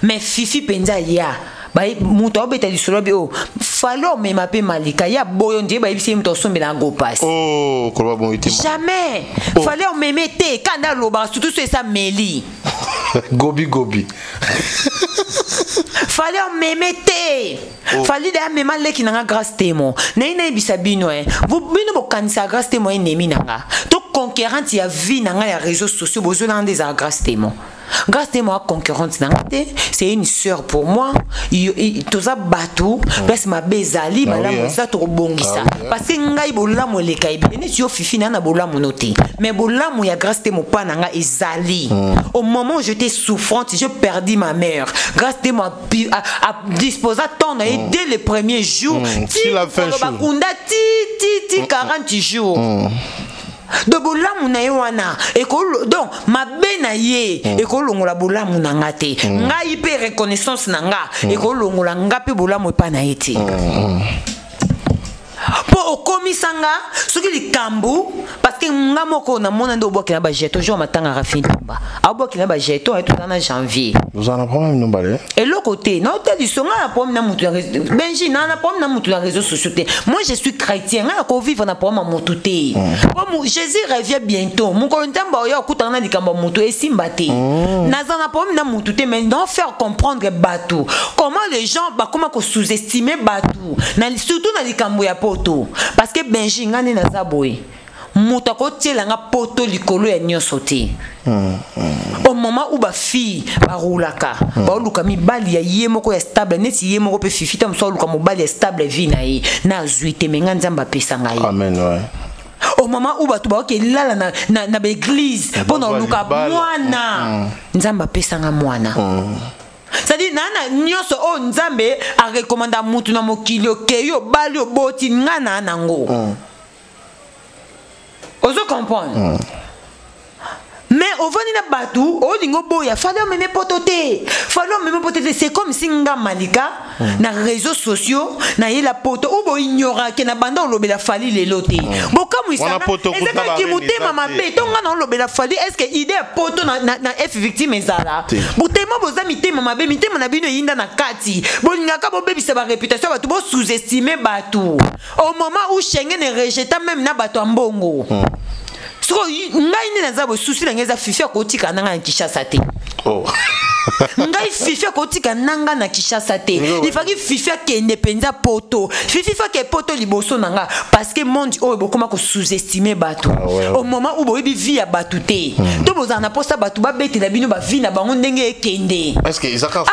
Mais Fifi penza ya. Ba muto beta isolo bi o Fally o mema pe malika ya boyo ndie ba yebisi muto sombela ngo passe. Oh, kolba bon iti. Jamais. Fally o memete kanda loba surtout sur sa meli. Gobi. Fally o memete. Fally da mema leki nanga grâce témo. Na ina ibisa bino Vous bino bo kanisa grâce témo ennemi nanga. Conquérante ya vie nanga ya réseaux sociaux besoin des grâce témoin. Grâce témoin concurrente nanga c'est une sœur pour moi. Toza batou parce ma bezali malamu ça to bongisa parce que ngai bolamu le kaibi ni yo Fifi na bolamu noté mais bolamu ya grâce témoin pa nanga ezali. Au moment où j'étais souffrante, je perdis ma mère. Grâce témoin a disposé ton dès les premiers jours. Si la fin jour. Ti 40 jours. De bolamu na yewana ekolo donc mabe na ye ekolongola bolamu na ngate ngai pe reconnaissance na nga ekolongola ngape bolamu pa na yete po okomisanga soki likambu parce que nga moko na mona ndo boki na ba jeto jo matanga rafinamba aboki na ba jeto et tout dans janvier vous en avez problème no balé et le côté non te dit songa na problème na mutu Benji na problème na mutu na réseaux sociaux. Moi je suis chrétien nga ko vivre na problème mutu te comme Jésus revient bientôt mon kontemba yo kutana likambo mutu esimba te na za problème na mutu te mais non faire comprendre bateau comment les gens ba comment ko sous-estimer bateau na surtout na likambo ya poto parce que Benji ngani na zaboy mutako tiela nga poto likolo ya nyoso te au moment où ba fille ba roulaka ba luka mibali ya yemoko ya stable neti yemoko pe fifita mso luka mobali ya stable vie na ye na zuite menga nzamba pesa ngai amen ouais. Au moment où batu ba ke lala na ba église pendant luka mwana nzamba pesa nga mwana c'est-à-dire nana nyoso o nzambe a recommanda mutu na mokili okeyo bali oboti ngana nango ozo comprendre mais au vani na batu o lingo boya fallait même pototé fallait même pototé c'est comme si nga malika na réseaux sociaux na yela poto ou bo ignora que na banda lobela fali le loté boka muisa ezaka ki mutema mabe tonga na lobela fali est-ce que idée poto na F victime ezala butema boza mitema mabe mitema na bino yinda na kati bolinga ka bo bebisa ba réputation batu bo sous-estimer batu au moment où Schengen est rejeté même na batu ambongo so ngai ni nazabo souci na ngeza fifi akotika nanga na Kinshasa te ngai fifi akotika nanga na Kinshasa te il faut que fifi akende penza poto fifi fa ke poto liboso nanga parce que monde o bokoma ko sous-estimer batu au moment où boyebi vie ya batu te to bozana posa batu ba bete na bino ba vie na bango ndenge ekende est-ce que izaka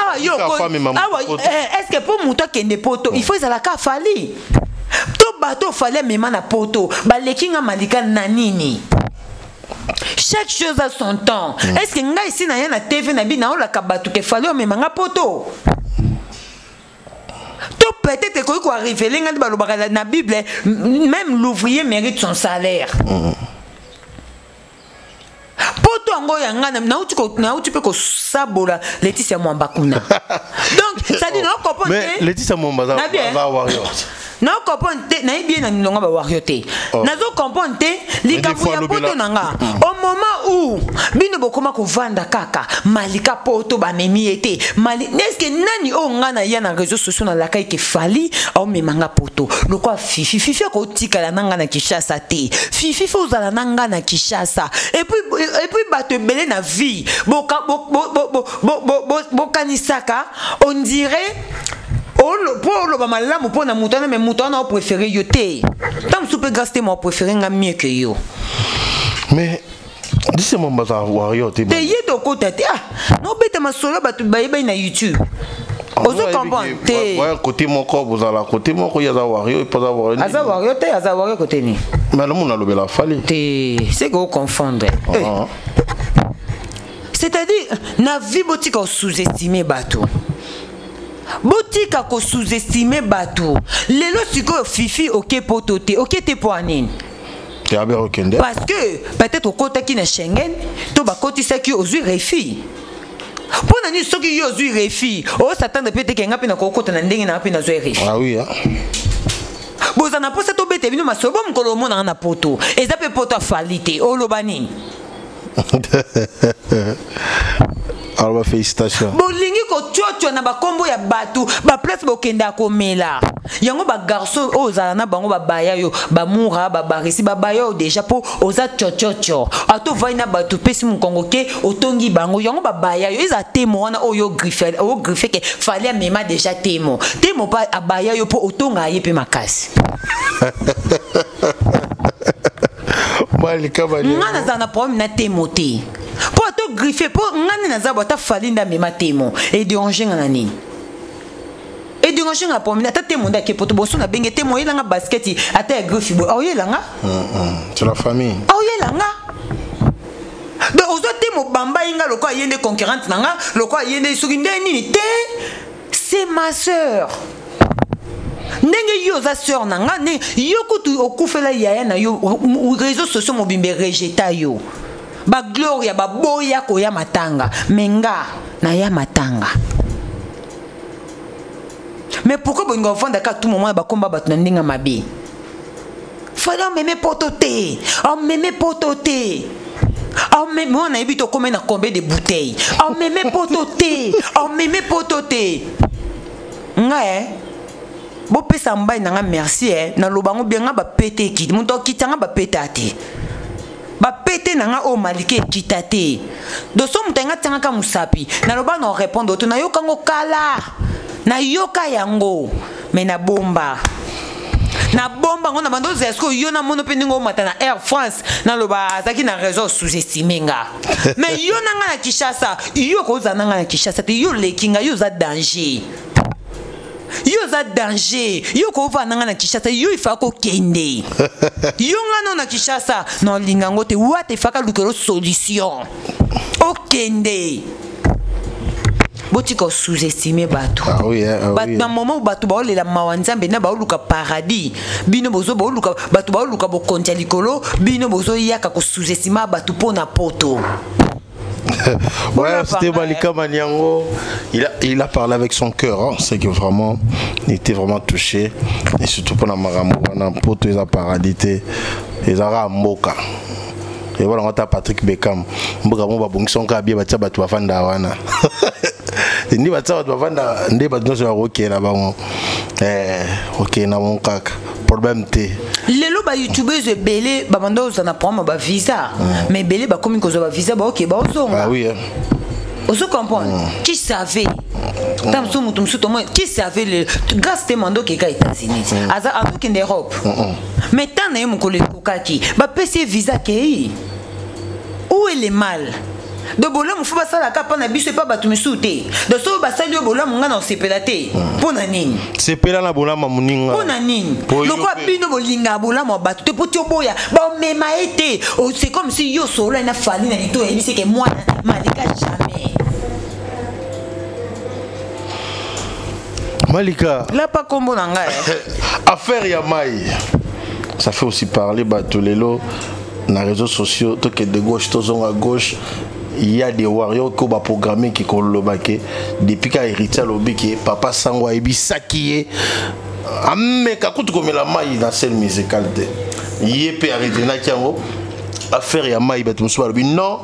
femme maman est-ce que pour muto kende poto il faut izala ka fali to bato fallait même na poto ba lekinga malika na nini. Chaque chose a son temps. Est-ce que nga ici na yana TV na bi na ola kabatu ke fallait même nga poto. To peut-être que ko arriver nga ba lobaka na Bible même l'ouvrier mérite son salaire. Poto ango yanga na uti pe ko sabola Laetitia Mwambakuna. Donc ça dit non comprendre. Mais Laetitia Mwamba va warrior. Non comprendre na bien na nonga ba wariote nazo comprendre likambo ya poto nanga au moment où bino bokoma ko vanda kaka malika poto ba memi ete mali est-ce que nani o ngana ya na réseaux sociaux na lakai ke fali au memanga poto lokwa fifi ko tika la nanga na Kinshasa te fifi fo zala nanga na Kinshasa et puis bato belé na vie bokanisaka on dirait pour le malamu pour na mutana mais mutana préféré yote tam soupe gasté mon préféré nga mieux que yo mais dis mon bazar warrior te yeto kota te no beta masolo batu baye na YouTube ozo comprendre te ouais côté mon corps vous allez côté mon corps ya za warrior pas avoir aza warrior te aza warrior côté ni mais le monde a lobé la fallait te c'est go confondre c'est-à-dire na vie botika sous-estimer bateau botika ko sous-estimer bateau lelo siko fifi ok potote ok te poanine parce que peut-être au côté qui na Schengen to ba koti saki ozui refi pona ni soki yo ozui refi o s'attendre peut-être que ngapi na kokota na ndenge na ngapi na zo refi ah oui bozana posa to bete bino masobo mkolo mona na poto eza pe poto falite o lobani. Alors félicitations. Bolingi ko tchotcho na ba kombo ya batu ba place bokenda ko mela. Yango ba garçon ozala na bango ba baya yo ba mura ba barisi ba baya yo déjà po oza tchotcho. Ato vaina batu pesi mukongo ke otongi bango yango ba baya yo iza temo wana oyo griffe ke fallait mema déjà temo. Temo pa abaya yo po otonga yepe makasi. Ngana za na problème na temo te. Po to griffer po ngana na za bota falinda mema temo et déranger ngana nini. Et déranger ngana po mina ta temo nda ke poto boso na benge temo yelanga basket ata griffe bo o yelanga. C'est la famille. O yelanga. Donc ozo temo bamba inga loko yende concurrente nanga loko yende sukinde nini te. C'est ma sœur. Nenge yo za sœur nanga ne yo kutu okufela yaya na yo réseaux sociaux mobimbe rejeta yo ba gloria ba boya ko ya matanga menga na ya matanga mais pourquoi bongo vanda ka tout moment ba komba batu na ndinga mabe fala meme potote o meme potote o meme on a évité combien na combien de bouteilles o meme potote o meme potote nga bo pesa mbai nanga merci na lobango bien ba pété ki muto kitanga ba pétate ba pété nanga o malike kitate do so mutenga tanga ka musapi na loba no répondre to na yoka ngo kala na yoka yango mais na bomba ngona bando zesko yo na mono pendingo mata na Air France na loba zaki na réseau sous-estimé nga mais yo nanga na Kinshasa yo ko za nanga na Kinshasa te yo lekinga yo za danger. Yo za danger yo ko va nanga na Kinshasa yo ifa ko kende yo ngano na Kinshasa no lingango te wate faka lukero solution o kende boti ko sous-estimer batu batu na moment batu ba olela mawanzambe na ba luka paradis bino bozo ba luka batu ba luka bo kontia likolo bino bozo yaka ko sous-estimer batu pona poto Ouais, c'était Malika Maniango. Il a parlé avec son cœur. Hein. C'est que vraiment, il était vraiment touché. Et surtout pour la Maramou, pour tous les paradis, les Arabes Moka. Et voilà, on a Patrick Beckham. Mboka Mboka Bongson Kabia Batia Batua Fanda Wana. Ni Batia Batua Fanda, Ndé Batua sur la roque là-bas. Ok, na mon cac. Problème T. Les lots ba youtubeurs belé ba mando za prendre ba visa. Mais belé ba comme cause ba visa ba ok ba ozonga. Ah oui. On se comprend. Qui savait? Qui savait le grâce demando qui est aux États-Unis. Aza en tout en Europe. Mais tant na mon collègue kokaki ba PC visa qui. Où est le mal? De bola mu fuba sala ka pana biso pa batu misute de so ba sali bola mu ngana sepelate pona nini sepela na bola mamuninga pona nini loko bino bolinga bola mo batu te poti oboya ba mema été c'est comme si yo solo ina fali na lito et c'est que moi Malika jamais Malika là pas combo na ngai affaire ya mai ça fait aussi parler batolelo na réseaux sociaux to que de gauche to zonga à gauche. Il y a des warriors qui ont programmé qui ont le baquet depuis qu'il a hérité le qui papa Sangwa Ebi Sakiye mais quand tu comme la maille dans celle musicale il est peut arriver na kiango affaire ya maille betu musuba non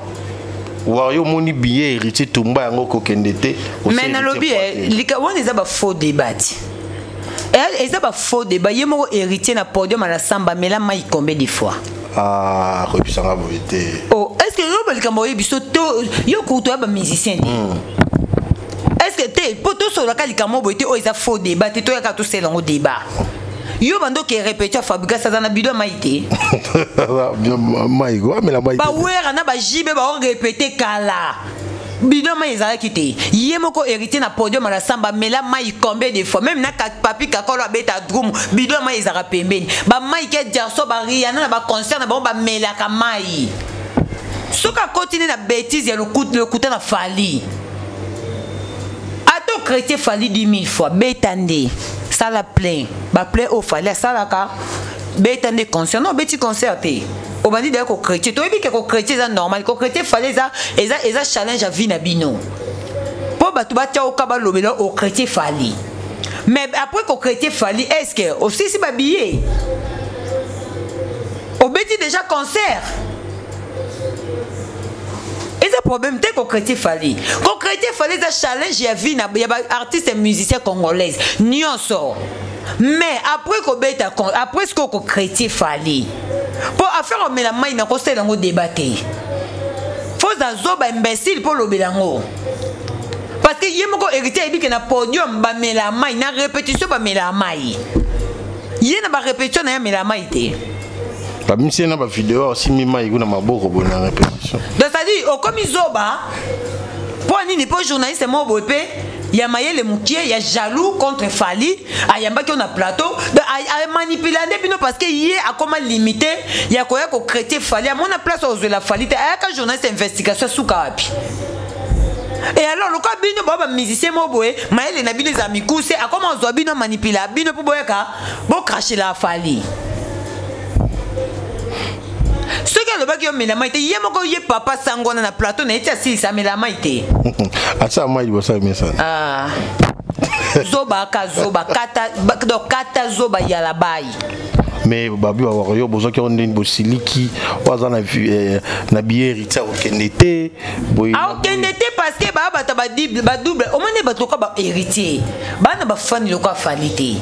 warrior moni billet hérité tumba yango ko kendete mais na lobby lika woni za ba faux débat et ça ba faux débat yemo héritier na podium à la samba mais la maille combien de fois ah repusanga boité oh est-ce que yo balika moye biso to yo kuto ba musicien est-ce que te poto so la kalika mo boité o isa faux débat to ya ka to selongo débat yo bando ke répéter fabrica ça na bidon maïté maïgo mais la maïté ba wera na ba jibe ba on répéter kala bidon maïza kité yemoko hérité na podium à la samba mais la maï combien de fois même na papi kakolo beta drum bidon maïza ra pembeni ba maï ke jarso ba riana na ba concert na ba mela ka maï soka continue na bêtise ya le coup na fali ato chrétien fali 10 000 fois betande ça la plein ba plein au fali ça la ka betande concert non beti concerté au bandi de ko chrétien to ebi ke ko chrétien ça normal ko chrétien fali ça eza challenge à vie na bino po batu ba tia o ka ba lobela au chrétien fali mais après ko chrétien fali est-ce que aussi si ba billet au beti déjà concert et ce problème c'est concrété fallait ça challenge ya vie na ya artiste et musicien congolais nyonso mais après ko beta après ce ko chrétien fallait pour affaire on met la main na ko sela ngo débattre faut azoba imbécile pour lobelango parce que yemoko hérité ebi que na podium ba met la main na répétition ba met la main yena ba répétition na met la main té pas même si on a une vidéo aussi mima iguna maboko bona répétition donc ça dit au comme izoba pour nini pour journaliste mo bope ya mayele mukie ya jaloux contre Fali ayamba ki on a plateau a manipuler bino parce que yé a comment limiter ya koya ko créer Fali à mon place aux la Fali a ka journaliste investigation sous kapi et alors le cas bino baba musicien mo boye mayele na bino za mikuse a comment zo bino manipuler bino pour boyaka bo cracher la Fali. Ce que le bac yo melamaité yemoko ye papa sangona na plateau na eti asili sa melamaité asa mai bo sa message ah zoba kata zoba ya la bayi mais babi wa warrior bozo ki on ndini bosiliki waza na biérita au kendete boy au kendete parce que ba double au moins ba toka ba héritier bana ba fani lokwa falite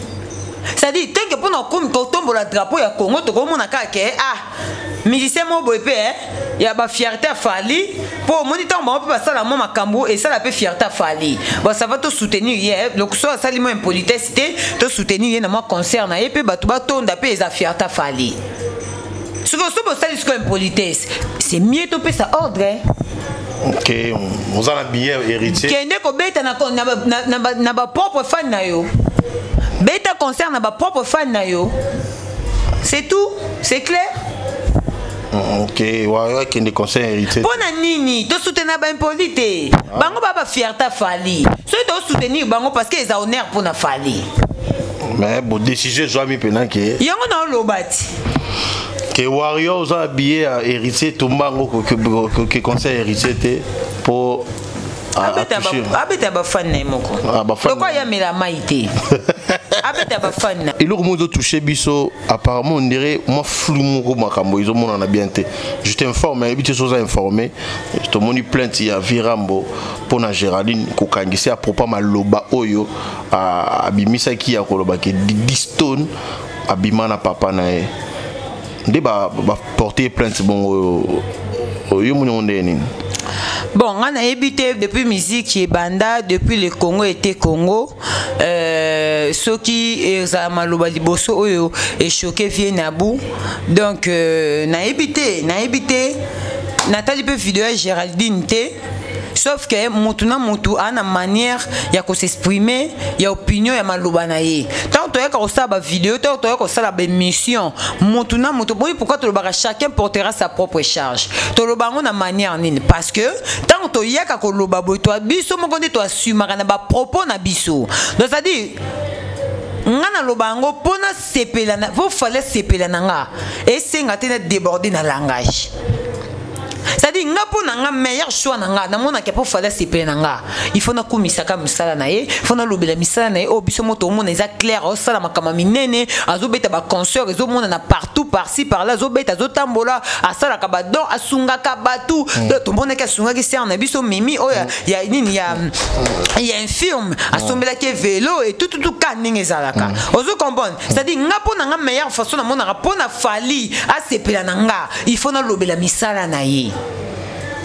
ça dit tant que pour nous comme tombe la drapeau ya Congo to comme on a ka ke musicien mo bope il y a ba fierté Fali pour moniteur on peut passer la maman makambo et ça la peut fierté Fali bon ça va te soutenir hier donc soit ça limo impolitesse te soutenir na moi concert na et puis ba to ba tonda pe za fierté Fali ce que ça c'est impolitesse c'est mieux to pe ça ordre OK on a bien héritier kende ko beta na ba propre fan na yo beta concert na ba propre fan na yo c'est tout c'est clair. OK ouais qui ne conseille hérité pona nini to soutenir ba impolité bango ba fierté Fali so to soutenir bango parce que ils ont honneur pour na Fali mais bon décision joami pendant que yango na lobati que Warriors ont habillé à héritier Tumbango que conseil héritier pour abeta bafana moko pourquoi ya mela maïté abeta bafana et le monde touché biso apparemment on dirait moi flou moko makambo ils ont mon a bien été je t'informe et puis choses à informer je te moni plainte il y a Virambo pour na Géraldine ko kangisi à propos maloba oyo a bimisa ki ya koloba ke 10 tonnes abima na papa na e nde ba porter plainte bon yo moni on est bon, on a habité depuis musique qui est banda, depuis le Congo était Congo. Ceux qui est maloba liboso et choqué viennent à bout. Donc, na habité, Nathalie peut vidéo Géraldine té. Sauf que mutuna mutu a une manière ya ko s'exprimer, ya opinion ya maloba na ye. Tant que tu as ba vidéo, tant que tu as ba mission, mutuna mutu pourquoi tu le chacun portera sa propre charge. Tu le bango na manière nini parce que tant que tu as ko loba boy toi biso mo konde to assumer na ba propos na biso. Donc ça dit ngana lobango pona sepela na faut fallait sepela na nga et c'est ngate déborder na langage. C'est-à-dire nga meilleur choix nanga na mona ke pour fala sepela nanga il faut na kumisaka misala na ye faut na lobela misala na ye o biso moto mona eza clair o sala makama minene azobeta ba concert ezo mona na partout par-ci par là azobeta azotambola asala ka ba don asunga ka batu to mona ke sunga ki ser na biso mimi o ya nini ya infirme asombela ke vélo et tout ka ninga ezalaka ozo comprendre c'est-à-dire nga pona nga meilleure façon na mona pona fali a sepela nanga il faut na lobela misala na ye.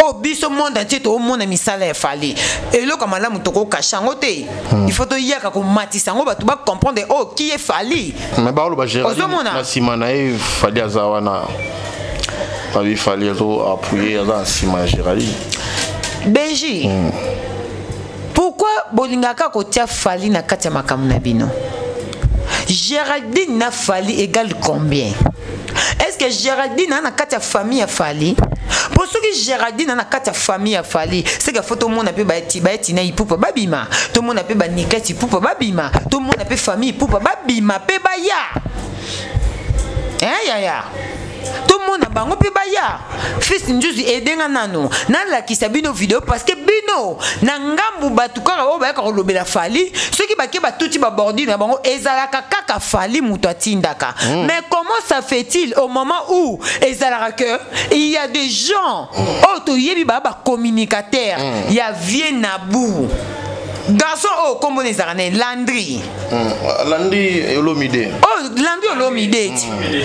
Oh, biso monde entier to monde misala e fali. Et là comme là mutoko kashango te. Il faut to yaka ko matisango ba to ba comprendre oh qui est fali. Mais ba lo ba gérer. Na simana e fali azawana. Ba bi fali zo appuyer dans sima Géraldine. Benji. Pourquoi bolingaka ko tia fali na kati ya makamu na bino? Géraldine na fali égale combien? Est-ce que Géraldine a une famille à Fali? Pour ceux qui Géraldine a une famille à Fali, c'est que tout le monde a pu baïtina ipoupa babima, tout le monde a pu banikati ipoupa babima, tout le monde a pu famille ipoupa babima, pe baya. Ya. Tout le monde a bango pe baya. Fils njuzi edenga nano. Na la ki sabino vidéo parce que bino na ngambu batukara o ba ka lobela fali. Ceux qui baké ba touti ba bordi na bango ezalaka kaka fali muto atindaka. Mais comment ça fait-il au moment où ezalaka que il y a des gens auto yebi ba communicateurs, il y a Vienabou. Garçon oh comment les arnais Landry. Landry Olomide. Oh Landry Olomide.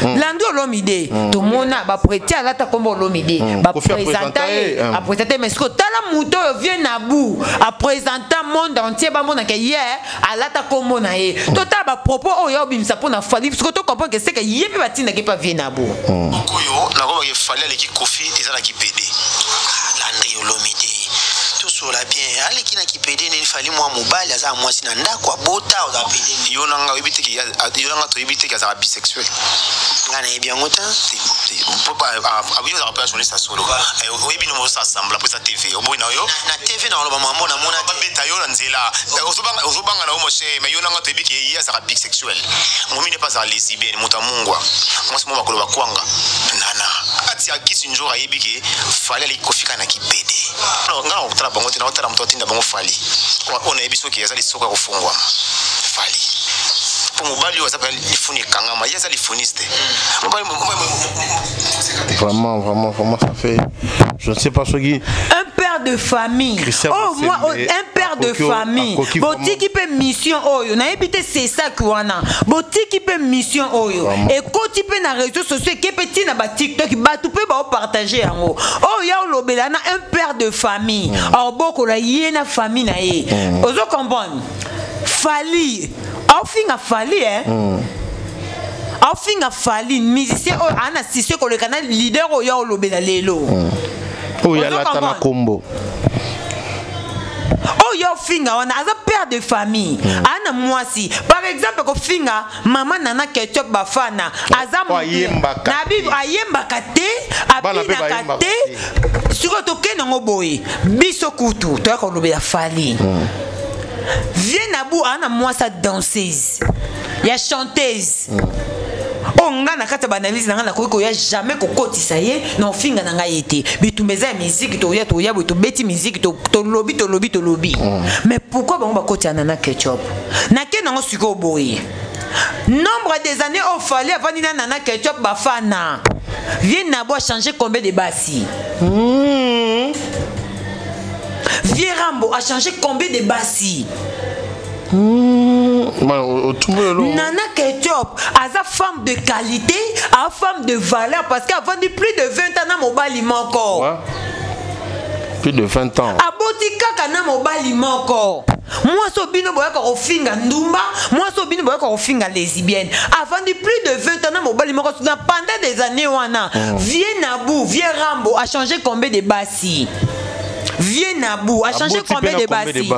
Landry Olomide. Tout le monde va prêter à la ta comme Olomide. Va présenter à présenter mais ce que tala muto vient à bout à présenter monde entier ba monde que hier à la ta comme na ye. Total ba propos oh yo bim ça pour na fali parce que tu comprends que c'est que hier puis batina qui pas vient à bout. Koyo na ko il fallait les qui Kofi ezala ki PD. Landry Olomide. Sola bien ali kina kipede ne fali mwa mobali aza mwasi na ndako abota oza pede yo nanga obiteki yo nanga to obiteki aza bisexuel ngana ebia ngota papa abino za rappel sur les solo oyebi no mo sa assemble pour sa TV oboyi na yo na TV na loba mambo na mona beta yo na nzela ozobanga na o moshe mais yo nanga to ebiki ye aza bisexuel momi ne pas à lesbienne mutamungwa mwasi mo bakolo bakwanga nana ati akisi njora yebiki fali ali kofika na kipede ngana okutala bango tena otala mtu atinda bango fali ona ebiso ki yazali soka kufungwa fali pour mobali yo azapa lifuni kangama yaza lifuniste vraiment ça fait je ne sais pas ce qui un père de famille oh moi un père de famille boti qui peut mission oyo na ebité c'est ça kwana boti qui peut mission oyo et quand tu peux na réseaux sociaux qui petit na ba TikTok ba tu peux ba partager yango oh ya lobela na un père de famille or boko la yena famille na ye ozo comprendre fali au fin a fali au fin a fali musicien o ana sisio ko le canal leader o ya lobela lelo oh ya la tana combo oh yo finga on a un père de famille ana mwasi par exemple ko finga maman nana ketchup bafana azam na bibi ayembaka te abinaka te siko to kenango boye biso kutu to ko lobela fali Vienabou ana mwasa danseuse ya chanteuse nga na kata banalise na nga na ko ya jamais ko kotisa ye na ofinga na nga yete bitumbeza musique to ya to beti musique to lobby mais pourquoi bango bakoti Nana Ketchup na ke nango siko boye nombre des années au fallait avant Nana Ketchup bafana Vieux Nabo a changé combien de bassi Vieux Rambo a changé combien de bassi Nana Ketchup a sa femme de qualité, a femme de valeur parce qu'elle a vendu plus de 20 ans dans mobile encore. Ouais. Plus de 20 ans. A botika kana mobile encore. Moi so bino boya ko finga ndumba, moi so bino boya ko finga lesbienne. A vendu plus de 20 ans dans mobile encore pendant des années wana. Vieux Nabou, Vieux Rambo a changé combien de bassi? Vieux Nabou a changé combien de bassi?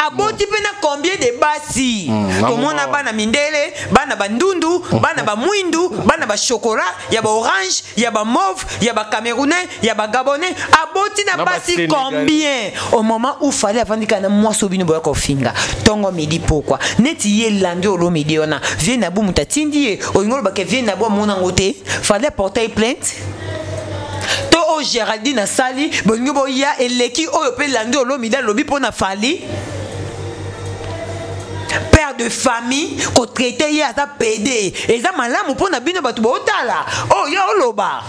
Aboti pena combien de bassi? Comment on a bana mindele, bana bandundu, bana ba mwindu, bana ba chocolat, y a ba orange, y a ba mauve, y a ba camerounais, y a ba gabonais. Aboti na bassi combien? Au moment où fallait avant kana moi sobino boya ko finga. Tongo midi pourquoi? Neti ye lande olo midi ona. Vieux Nabou mutatindi o ngolo ba ke Vieux Nabou mona ngote. Fallait porter plainte. To o Géraldine a sali, bongo boya eleki o pe lande olo midi lobi pona fali. Père de famille qu'on traitait hier à PD et ça malamu pour na bino batu botala oh ya oloba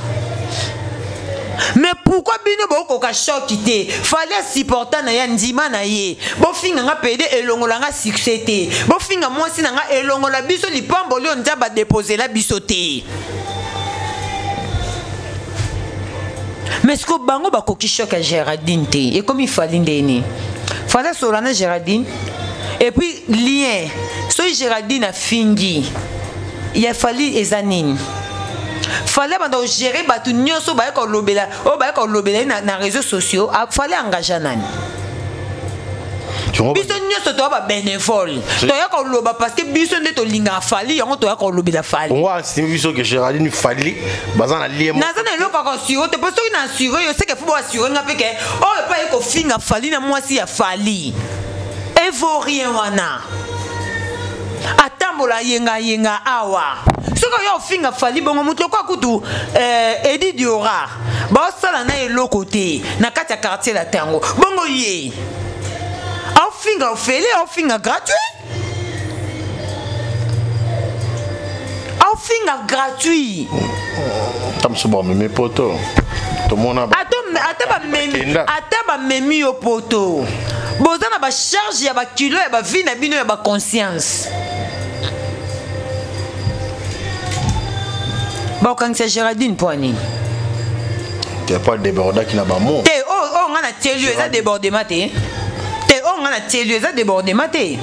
mais pourquoi bino boko ka choquité fallait supporter na ya ndima na ye bo finga nga PD elongola nga succès te bo finga moi si nga elongola biso lipambo lio nza ba déposer la biso te mais ce que bango ba koki choc à Géraldine te et comme il fallait ndeni fallait solana Géraldine. Et puis, lien. Si Géraldine a fini, il a fallu les années. Fallait gérer batu nyonso ba ko lobela, o ba ko lobela na réseaux sociaux, fallait engager nani. Biso nyonso to ba bénévole. To ya ko loba parce que biso nde to linga fali, yango to ya ko lobela fali. On va estimer biso que Géraldine fali, bazana lien. Na zana lo ka assurer, te parce que na assurer, yo c'est que faut assurer nga pe ke, o pa ko finga fali na moi si ya fali. Evorien wana atambola yenga awa soko yo finga fali bongo muto kwa kutu Edi Diora ba sala na eloko te na kati ya quartier la tango bongo ye au finga ofele au finga gratuit au finga gratuit tam so bon mes potos to mona ataba memi yo poto bozana ba charge ya ba kilo ya ba vie na bino ya ba conscience ba quand c'est Géraldine Poani t'es pas débordé qui na ba mot te oh ngana telu eza débordement te ngana telu eza débordement te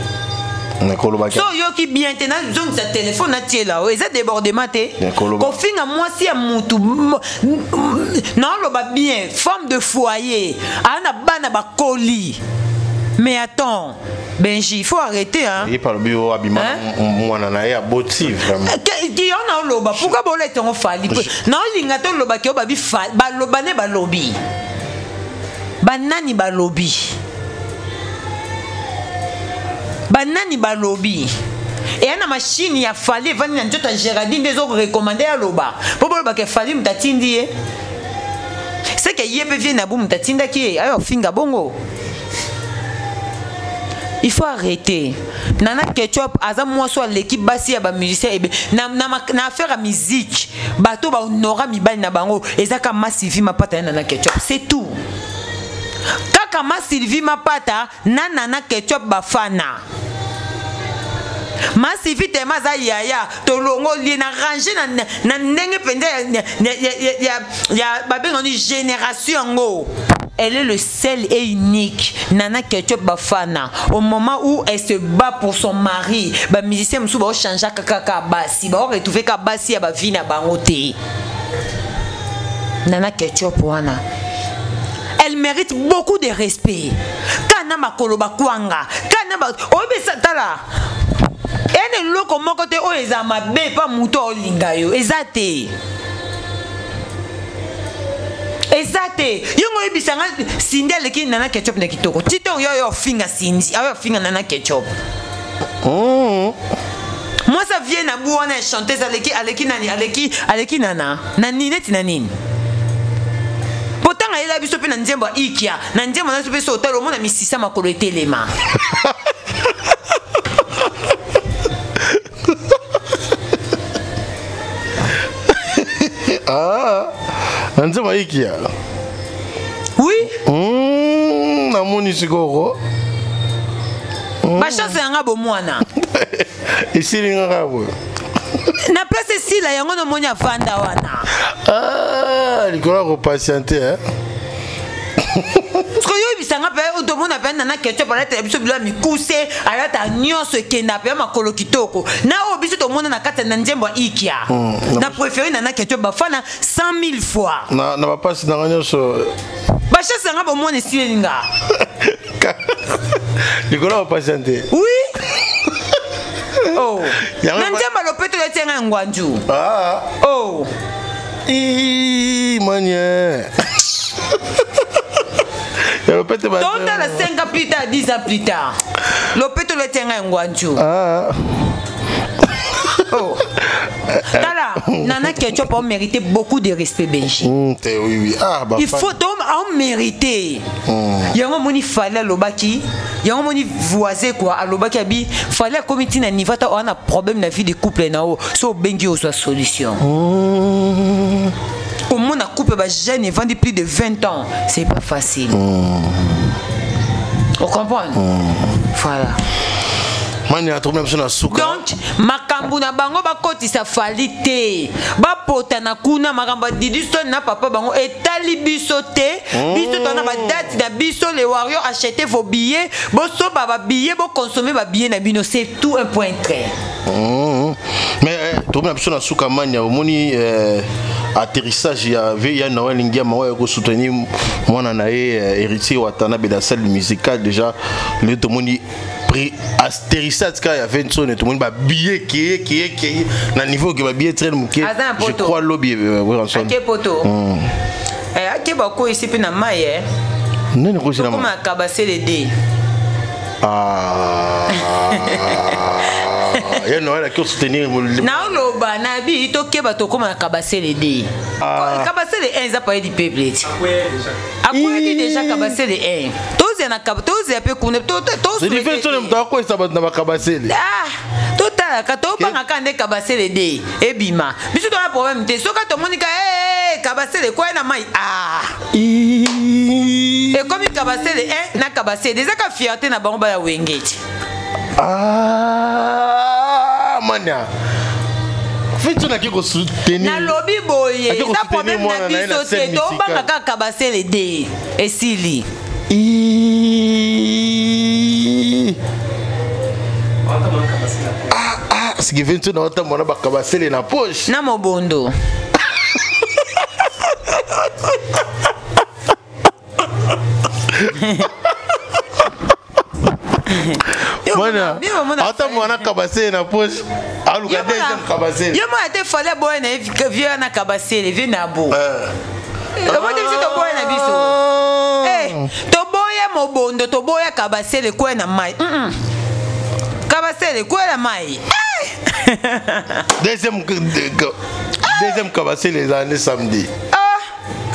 so yo ki bien te na zone sa téléphone na tiela o eza débordement te ko finga moi si ya mutu non lo ba bien femme de foyer ana bana ba koli. Mais attends, Benji, il faut arrêter hein. Il parle bio abima moi na ya boti vraiment. Qui on a loba pourquoi bolé ton fali. Non linga to loba ki oba bi fa ba loba ne ba lobby. Banani ba lobby. Banani ba lobby. Et ana machine ya fali vani na njoto Géraldine des autres recommander à loba. Pour loba ke fali mtatindi e. C'est que yebe vient na bu mtatinda ki ayo finga bongo. Il faut arrêter. Nana Ketchup, aza moi soit l'équipe bassi à ba musicien na affaire à musique. Bato ba honora mi bali na bango ezaka massive ma pata Nana Ketchup, c'est tout. Kaka massive ma pata Nana Ketchup ba fana. Massive te maza yaya to longo li na ranger na ndenge pende ya babenga ni génération ngo. Elle est le seul et unique Nana Ketchup Bafana. Au moment où elle se bat pour son mari, ba musicien musu ba changer kaka basi, ba retrouver ka basi ya ba vie na bangote. Nana Ketchup wana. Elle mérite beaucoup de respect. Kana makolo ba kwanga, kana ba obe satala. Ene loko moko te o eza mabe pa muto olinga yo, ezate. Exacté. Yongo ibisanga Cindy aleki Nana Ketchup na kitoko. Tito yo finga Cindy, ayo finga Nana Ketchup. Moi ça vient na bouana chanter ça aleki nana. Nani neti nani. Pourtant elle a biso pe na nzembo ikia. Na nzembo na sope so hotel au monde na misisa makolo etelema. Ah, nzembo ikia. Oui. Na moni sikoro. Ba chance yanga bo mwana. Ici linga bo. Na place ici la yango no moni afanda wana. Ah, likolo ko patienter hein. Parce que yo bisanga pe to mona pe na ketchup ala te biso bila mi kuse ala ta nyonso kenda pe makolo kitoko. Na o biso to mona na kata na nzembo ikia. Na préféré na ketchup ba fana 100 000 fois. Na ba passe na nyonso. Ba chance yanga bo mona ici linga. Likolo ko patienter. Oui. Oh. Nanjamba lopeto le tenga ngwanju. Ah. Oh. Manye. Lopeto ba. Donc dans la 5 ans plus tard, 10 ans plus tard. Lopeto le tenga ngwanju. Ah. Oh. Tala, Nana Ketchup a mérité beaucoup de respect, Benji. Oui. Ah, bah, il faut en mériter. Il y a un moment il fallait l'obaki, il y a un moment il voisait quoi, à l'obaki abi, fallait comme il niveau on a problème la vie de couple nao, so bengi au soit solution. Comme on a couple ba jeune et vendu plus de 20 ans, c'est pas facile. Vous comprenez? Voilà. Donc, makambu na bango bakoti sa falite. Ba pota na kuna makamba didisto na papa bango etali biso te. Biso tona ba date na biso les warriors acheter vos billets. Bo so ba billets, bo consommer ba billets na bino, c'est tout un point très. Mais tout na biso na suka mania omoni atterrissage ya veya na walingia mawa ko soutenir mwana na héritier watana be la salle musicale déjà le tomoni atterrissage il y a 20 tonnes tout le monde va billet qui na niveau que va billet très mouké je crois lobby OK poto OK beaucoup ici puis na maye non ko c'est comment kabasser les dés ah il y a Noël qui soutenir na loba na bi to keba to comment kabasser les dés kabasser les 1 ça pas du peuple après déjà kabasser les 1 na kabatozi ape kuna to c'est différent de mta ko ça na bakabasele total ka to banga kande kabasele de ebima biso to na problème te soka to monika kabasele ko na mai et comme kabasele na kabasele déjà ka fierté na bango ba ya wengeti mania Faites na kiko soutenir na lobby boye ça problème na biso te to banga ka kabasele de esili ce qui vient tout dans temps on a kabasele na poche na mobondo Mwana ata mwana kabasele na poche aluka deuxième kabasele yo moi te fallait boy na vieux na kabasele vieux na bo comment tu to boy na biso to boya mobondo to boya kabasele ko na mai kabasele ko na mai deuxième kabasele les années samedi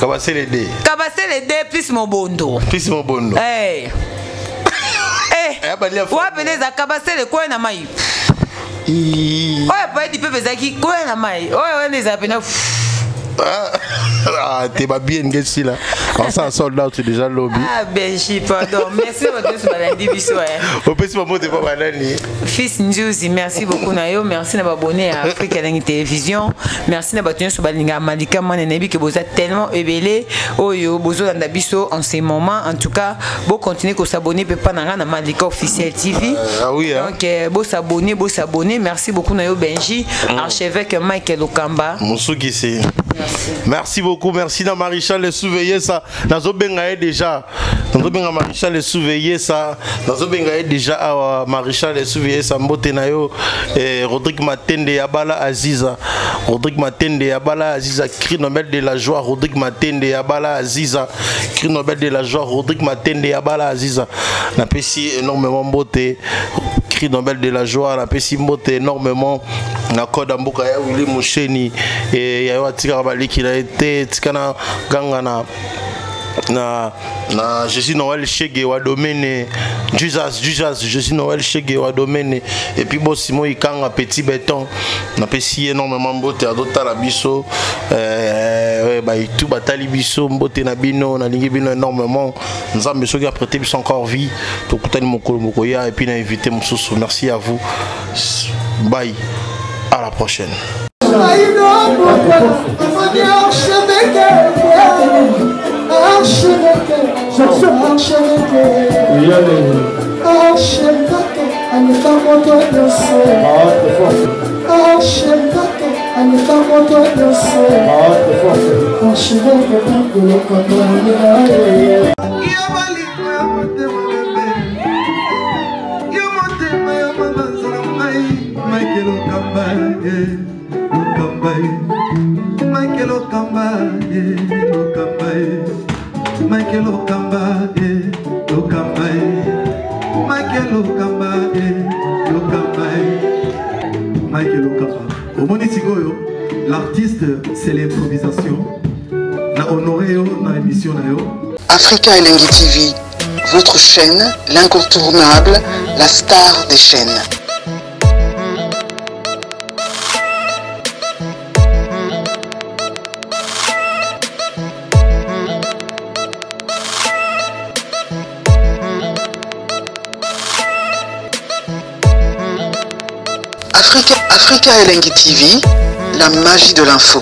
kabasele plus mobondo wapeleza kabasele ko na mai oya pa di pepe zaki ko na mai oya weneza pena t'es pas bien ici là. On s'en sort là, tu es déjà lobby. Benji, pardon. Merci beaucoup. Fils Njuzi, merci beaucoup Nayo, merci d'avoir abonné à Afrique Télévision. Merci d'avoir tenu sur Balinga Malika Manenebi que vous êtes tellement ébélé. Oyo bozo d'andabiso en ces moments. En tout cas, vous continuez à s'abonner pas dans Malika officiel TV. Ah oui. Donc vous s'abonner. Merci beaucoup Nayo Benji, archevêque Michael Okamba. Mon c'est. Merci beaucoup, merci dans Maréchal les surveiller ça. nazobenga déjà nazobenga Maréchal Esouveillé ça nazobenga déjà Maréchal Esouveillé ça mbote na yo Rodrigue Matende Yabala Aziza Rodrigue Matende Yabala Aziza cri Nobel de la joie Rodrigue Matende Yabala Aziza cri Nobel de la joie Rodrigue Matende Yabala Aziza na pesi énormément mbote cri Nobel de la joie na pesi mbote énormément na code mboka ya Willy Musheni et ya watika baliki na été tikana ganga na Jésus Noël Chege wa domaine Jesus Jésus Noël Chege wa domaine et puis bon Simon Ikanga petit béton na pesi énormément mbote à d'autres la biso ba itu batali biso mbote na bino na lingi bino énormément nzambe soki a prêté biso encore vie to kutani mokolo mokoya et puis na invité mususu merci à vous bye à la prochaine. L'artiste, c'est l'improvisation. La honoré dans l'émission. Africa Elengi TV, votre chaîne, l'incontournable, la star des chaînes. Africa Elengi TV, la magie de l'info.